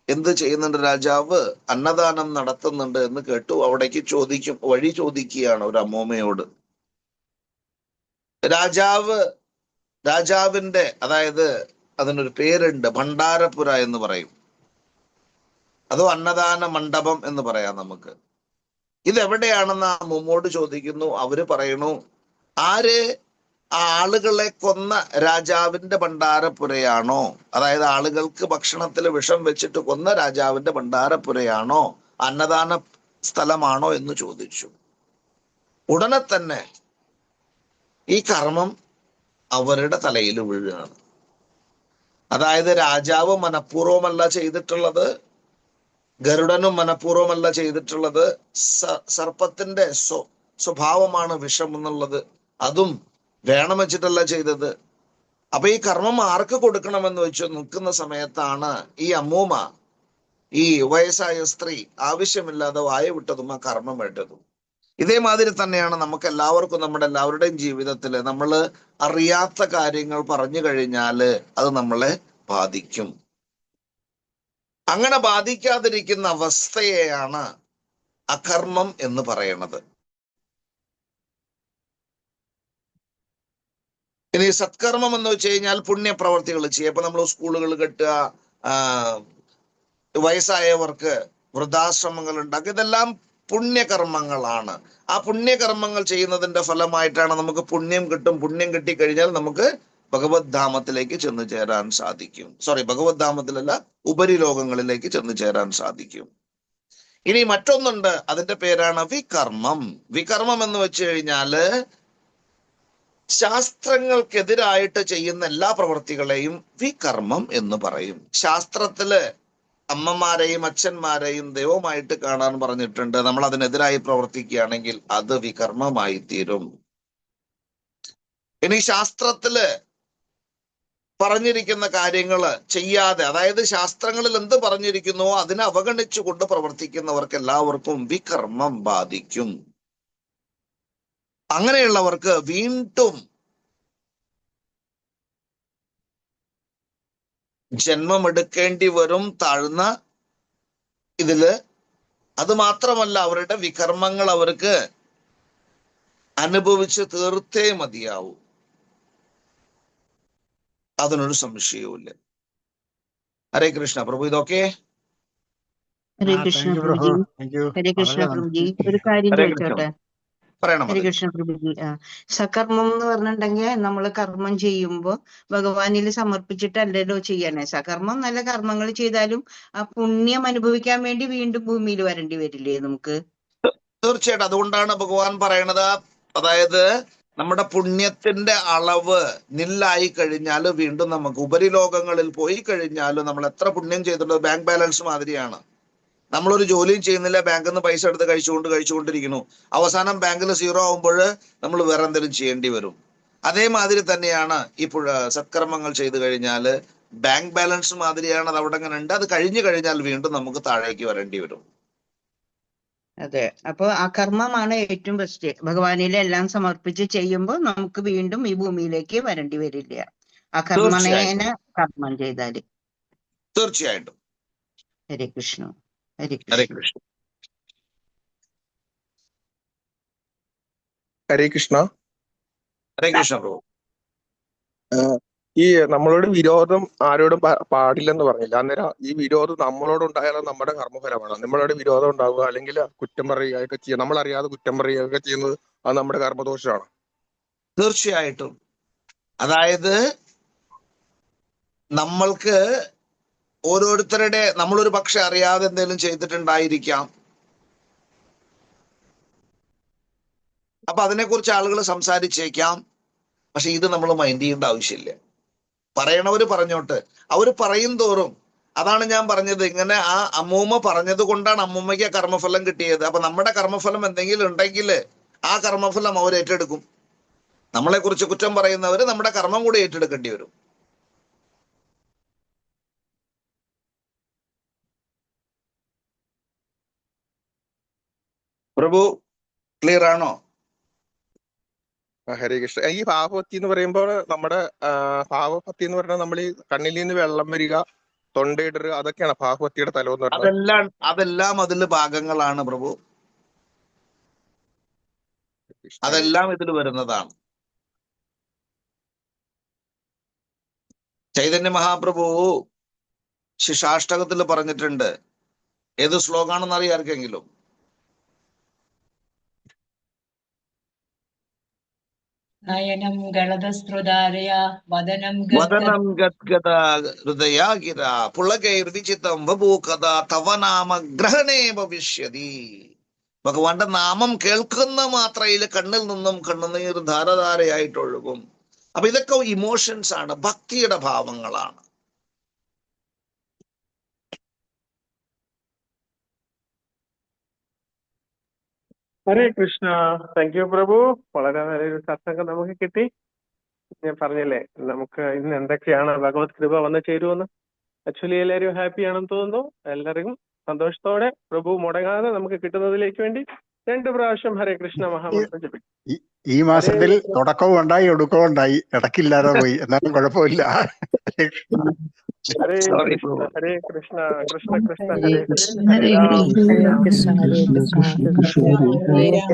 എന്ത് ചെയ്യുന്നുണ്ട്, രാജാവ് അന്നദാനം നടത്തുന്നുണ്ട് എന്ന് കേട്ടു. അവിടേക്ക് വഴി ചോദിക്കുകയാണ് ഒരു അമ്മൂമ്മയോട്. രാജാവിന്റെ, അതായത് അതിനൊരു പേരുണ്ട്, ഭണ്ഡാരപുര എന്ന് പറയും, അതോ അന്നദാന മണ്ഡപം എന്ന് പറയാം നമുക്ക്. ഇതെവിടെയാണെന്ന് ആ അമ്മൂമ്മോട് ചോദിക്കുന്നു. അവര് പറയണു, ആര് ആ ആളുകളെ കൊന്ന രാജാവിന്റെ ഭണ്ഡാരപുരയാണോ, അതായത് ആളുകൾക്ക് ഭക്ഷണത്തിൽ വിഷം വെച്ചിട്ട് കൊന്ന രാജാവിന്റെ ഭണ്ഡാരപുരയാണോ, അന്നദാന സ്ഥലമാണോ എന്ന് ചോദിച്ചു. ഉടനെ തന്നെ ഈ കർമ്മം അവരുടെ തലയിൽ വീഴുകയാണ്. അതായത് രാജാവ് മനഃപൂർവ്വമല്ല ചെയ്തിട്ടുള്ളത്, ഗരുഡനും മനഃപൂർവ്വമല്ല ചെയ്തിട്ടുള്ളത്. സർപ്പത്തിന്റെ സ്വഭാവമാണ് വിഷം എന്നുള്ളത്, അതും വേണം വെച്ചിട്ടല്ല ചെയ്തത്. അപ്പൊ ഈ കർമ്മം ആർക്ക് കൊടുക്കണമെന്ന് വെച്ച് നിൽക്കുന്ന സമയത്താണ് ഈ അമ്മൂമ്മ, ഈ വയസ്സായ സ്ത്രീ, ആവശ്യമില്ലാതെ വായ വിട്ടതും ആ കർമ്മം വേണ്ടതും. ഇതേമാതിരി തന്നെയാണ് നമുക്ക് എല്ലാവർക്കും നമ്മുടെ എല്ലാവരുടെയും ജീവിതത്തിൽ നമ്മൾ അറിയാത്ത കാര്യങ്ങൾ പറഞ്ഞു കഴിഞ്ഞാൽ അത് നമ്മളെ ബാധിക്കും. അങ്ങനെ ബാധിക്കാതിരിക്കുന്ന അവസ്ഥയെയാണ് അകർമ്മം എന്ന് പറയുന്നത്. ഇനി സത്കർമ്മം എന്ന് വെച്ച് കഴിഞ്ഞാൽ പുണ്യപ്രവർത്തികൾ ചെയ്യുക. ഇപ്പൊ നമ്മൾ സ്കൂളുകൾ കെട്ടുക, വയസ്സായവർക്ക് വൃദ്ധാശ്രമങ്ങൾ ഉണ്ടാക്കുക, ഇതെല്ലാം പുണ്യകർമ്മങ്ങളാണ്. ആ പുണ്യകർമ്മങ്ങൾ ചെയ്യുന്നതിന്റെ ഫലമായിട്ടാണ് നമുക്ക് പുണ്യം കിട്ടും. പുണ്യം കിട്ടിക്കഴിഞ്ഞാൽ നമുക്ക് ഭഗവത് ധാമത്തിലേക്ക് ചെന്ന് ചേരാൻ സാധിക്കും. ഭഗവത് ധാമത്തിലല്ല, ഉപരിലോകങ്ങളിലേക്ക് ചെന്ന് ചേരാൻ സാധിക്കും. ഇനി മറ്റൊന്നുണ്ട്, അതിന്റെ പേരാണ് വികർമ്മം. വികർമ്മം എന്ന് വെച്ച് കഴിഞ്ഞാല് ശാസ്ത്രങ്ങൾക്കെതിരായിട്ട് ചെയ്യുന്ന എല്ലാ പ്രവൃത്തികളെയും വികർമ്മം എന്ന് പറയും. ശാസ്ത്രത്തില് അമ്മമാരെയും അച്ഛന്മാരെയും ദൈവമായിട്ട് കാണാൻ പറഞ്ഞിട്ടുണ്ട്. നമ്മൾ അതിനെതിരായി പ്രവർത്തിക്കുകയാണെങ്കിൽ അത് വികർമ്മമായി തീരും. ഇനി ശാസ്ത്രത്തില് പറഞ്ഞിരിക്കുന്ന കാര്യങ്ങള് ചെയ്യാതെ, അതായത് ശാസ്ത്രങ്ങളിൽ എന്ത് പറഞ്ഞിരിക്കുന്നുവോ അതിനെ അവഗണിച്ചുകൊണ്ട് പ്രവർത്തിക്കുന്നവർക്ക് എല്ലാവർക്കും വികർമ്മം ബാധിക്കും. അങ്ങനെയുള്ളവർക്ക് വീണ്ടും ജന്മമെടുക്കേണ്ടി വരും താഴ്ന്ന ഇതില്. അത് മാത്രമല്ല, അവരുടെ വികർമ്മങ്ങൾ അവർക്ക് അനുഭവിച്ച് തീർത്തേ മതിയാവൂ. അതിനൊരു സംശയവുമില്ല. ഹരേ കൃഷ്ണ പ്രഭു. ഇതൊക്കെ ഹരേ കൃഷ്ണ പ്രഭുജി. ഹരേ കൃഷ്ണ പ്രഭുജി. ഒരു കാര്യം ചോദിച്ചോട്ടെ? ഹരേ കൃഷ്ണ പ്രഭുജി. സകർമ്മം എന്ന് പറഞ്ഞിട്ടുണ്ടെങ്കിൽ നമ്മൾ കർമ്മം ചെയ്യുമ്പോൾ ഭഗവാനിൽ സമർപ്പിച്ചിട്ടല്ലല്ലോ ചെയ്യണേ. സകർമ്മം നല്ല കർമ്മങ്ങൾ ചെയ്താലും ആ പുണ്യം അനുഭവിക്കാൻ വേണ്ടി വീണ്ടും ഭൂമിയിൽ വരേണ്ടി വരില്ലേ നമുക്ക്? തീർച്ചയായിട്ടും. അതുകൊണ്ടാണ് ഭഗവാൻ പറയണത്, അതായത് നമ്മുടെ പുണ്യത്തിന്റെ അളവ് നില്ലായി കഴിഞ്ഞാൽ വീണ്ടും നമുക്ക് ഉപരിലോകങ്ങളിൽ പോയി കഴിഞ്ഞാൽ നമ്മൾ എത്ര പുണ്യം ചെയ്തിട്ടുള്ളത് ബാങ്ക് ബാലൻസ് മാതിരിയാണ്. നമ്മളൊരു ജോലിയും ചെയ്യുന്നില്ല, ബാങ്കിൽ നിന്ന് പൈസ എടുത്ത് കഴിച്ചുകൊണ്ടിരിക്കുന്നു. അവസാനം ബാങ്കിൽ സീറോ ആവുമ്പോൾ നമ്മൾ വേറെ എന്തെങ്കിലും ചെയ്യേണ്ടി വരും. അതേമാതിരി തന്നെയാണ് ഈ സത്കർമ്മങ്ങൾ ചെയ്തു കഴിഞ്ഞാൽ ബാങ്ക് ബാലൻസ് മാതിരിയാണ്. അത് അവിടെ അങ്ങനെ ഉണ്ട്. അത് കഴിഞ്ഞു കഴിഞ്ഞാൽ വീണ്ടും നമുക്ക് താഴേക്ക് വരേണ്ടി വരും. അതെ. അപ്പൊ ആ കർമ്മമാണ് ഏറ്റവും ബെസ്റ്റ്. ഭഗവാനിലെ എല്ലാം സമർപ്പിച്ച് ചെയ്യുമ്പോൾ നമുക്ക് വീണ്ടും ഈ ഭൂമിയിലേക്ക് വരേണ്ടി വരില്ല, ആ കർമ്മണേന കർമ്മം ചെയ്താല്. തീർച്ചയായിട്ടും. ഹരേ കൃഷ്ണ. ഹരേ ഹരേ കൃഷ്ണ. കൃഷ്ണ. ഹരേ കൃഷ്ണ. ഹരേ കൃഷ്ണ പ്രഭു. ഈ നമ്മളോട് വിരോധം ആരോടും പാടില്ലെന്ന് പറഞ്ഞില്ല. അന്നേരം ഈ വിരോധം നമ്മളോടുണ്ടായാലും നമ്മുടെ കർമ്മഫലമാണ്. നമ്മളോട് വിരോധം ഉണ്ടാവുക അല്ലെങ്കിൽ കുറ്റം പറയുകയൊക്കെ ചെയ്യുക, നമ്മൾ അറിയാതെ കുറ്റം പറയുകയൊക്കെ ചെയ്യുന്നത് അത് നമ്മുടെ കർമ്മദോഷമാണ്. തീർച്ചയായിട്ടും. അതായത് നമ്മൾക്ക് ഓരോരുത്തരുടെ, നമ്മളൊരു പക്ഷെ അറിയാതെ എന്തെങ്കിലും ചെയ്തിട്ടുണ്ടായിരിക്കാം. അപ്പൊ അതിനെക്കുറിച്ച് ആളുകൾ സംസാരിച്ചേക്കാം. പക്ഷെ ഇത് നമ്മൾ മൈൻഡ് ചെയ്യേണ്ട ആവശ്യമില്ല. പറയണവര് പറഞ്ഞോട്ട്. അവര് പറയും തോറും, അതാണ് ഞാൻ പറഞ്ഞത്, ഇങ്ങനെ ആ അമ്മൂമ്മ പറഞ്ഞത് കൊണ്ടാണ് അമ്മൂമ്മയ്ക്ക് ആ കർമ്മഫലം കിട്ടിയത്. അപ്പൊ നമ്മുടെ കർമ്മഫലം എന്തെങ്കിലും ഉണ്ടെങ്കിൽ ആ കർമ്മഫലം അവർ ഏറ്റെടുക്കും. നമ്മളെ കുറിച്ച് കുറ്റം പറയുന്നവര് നമ്മുടെ കർമ്മം കൂടി ഏറ്റെടുക്കേണ്ടി വരും. പ്രഭു ക്ലിയർ ആണോ? ഹരേ കൃഷ്ണ. ഈ ഭാവഭക്തി എന്ന് പറയുമ്പോൾ നമ്മുടെ ഭാവഭക്തി എന്ന് പറഞ്ഞാൽ നമ്മൾ ഈ കണ്ണിൽ നിന്ന് വെള്ളം വരിക, തൊണ്ടയിടരുക, അതൊക്കെയാണ് ഭാവഭക്തിയുടെ തലം എന്ന് പറയുന്നത്. അതെല്ലാം അതിൽ ഭാഗങ്ങളാണ് പ്രഭു. അതെല്ലാം ഇതിൽ വരുന്നതാണ്. ചൈതന്യ മഹാപ്രഭു ശിക്ഷാഷ്ടകത്തിൽ പറഞ്ഞിട്ടുണ്ട്. ഏത് ശ്ലോകാണെന്ന് അറിയാം ആർക്കെങ്കിലും? നയനം ഗളതസ്രുതാരയ വദനം ഗദ്ഗദ ഹൃദയാഗിര പുളകൈർവിചിതം വഭൂകഥ തവ നാമ ഗ്രഹണേ ഭവിഷ്യതി. ഭഗവാന്റെ നാമം കേൾക്കുന്ന മാത്രയിൽ കണ്ണിൽ നിന്നും കണ്ണുനീർ ധാരധാരയായിട്ടൊഴുകും. അപ്പൊ ഇതൊക്കെ ഇമോഷൻസ് ആണ്, ഭക്തിയുടെ ഭാവങ്ങളാണ്. ഹരേ കൃഷ്ണ. താങ്ക് യു പ്രഭു. വളരെ നല്ലൊരു സത്സംഗം നമുക്ക് കിട്ടി. ഞാൻ പറഞ്ഞില്ലേ നമുക്ക് ഇന്ന് എന്തൊക്കെയാണ് ഭഗവത് കൃപ വന്ന് ചേരുമെന്ന്. ആക്ച്വലി എല്ലാവരും ഹാപ്പി ആണെന്ന് തോന്നുന്നു. എല്ലാവർക്കും സന്തോഷത്തോടെ പ്രഭു മുടങ്ങാതെ നമുക്ക് കിട്ടുന്നതിലേക്ക് വേണ്ടി 2 പ്രാവശ്യം ഹരേ കൃഷ്ണ മഹാമന്ത്രം ജപിക്കും. ഈ മാസത്തിൽ തുടക്കവും ഉണ്ടായി ഒടുക്കവും ഉണ്ടായി, ഇടയ്ക്കില്ലാതെ പോയി. എന്നാലും കുഴപ്പമില്ല. ഹരേ കൃഷ്ണ. ഹരേ സോറി കൃഷ്ണ പ്രഭു. ഹരേ കൃഷ്ണ കൃഷ്ണ കൃഷ്ണ ഹരേ ഹരേ ഹരേ കൃഷ്ണ ഹരേ ഹരേ രാം കൃഷ്ണ ഹരേ രാം കൃഷ്ണ Krishna കൃഷ്ണ Krishna ഹരേ Krishna രാം Hare ഹരേ Hare രാം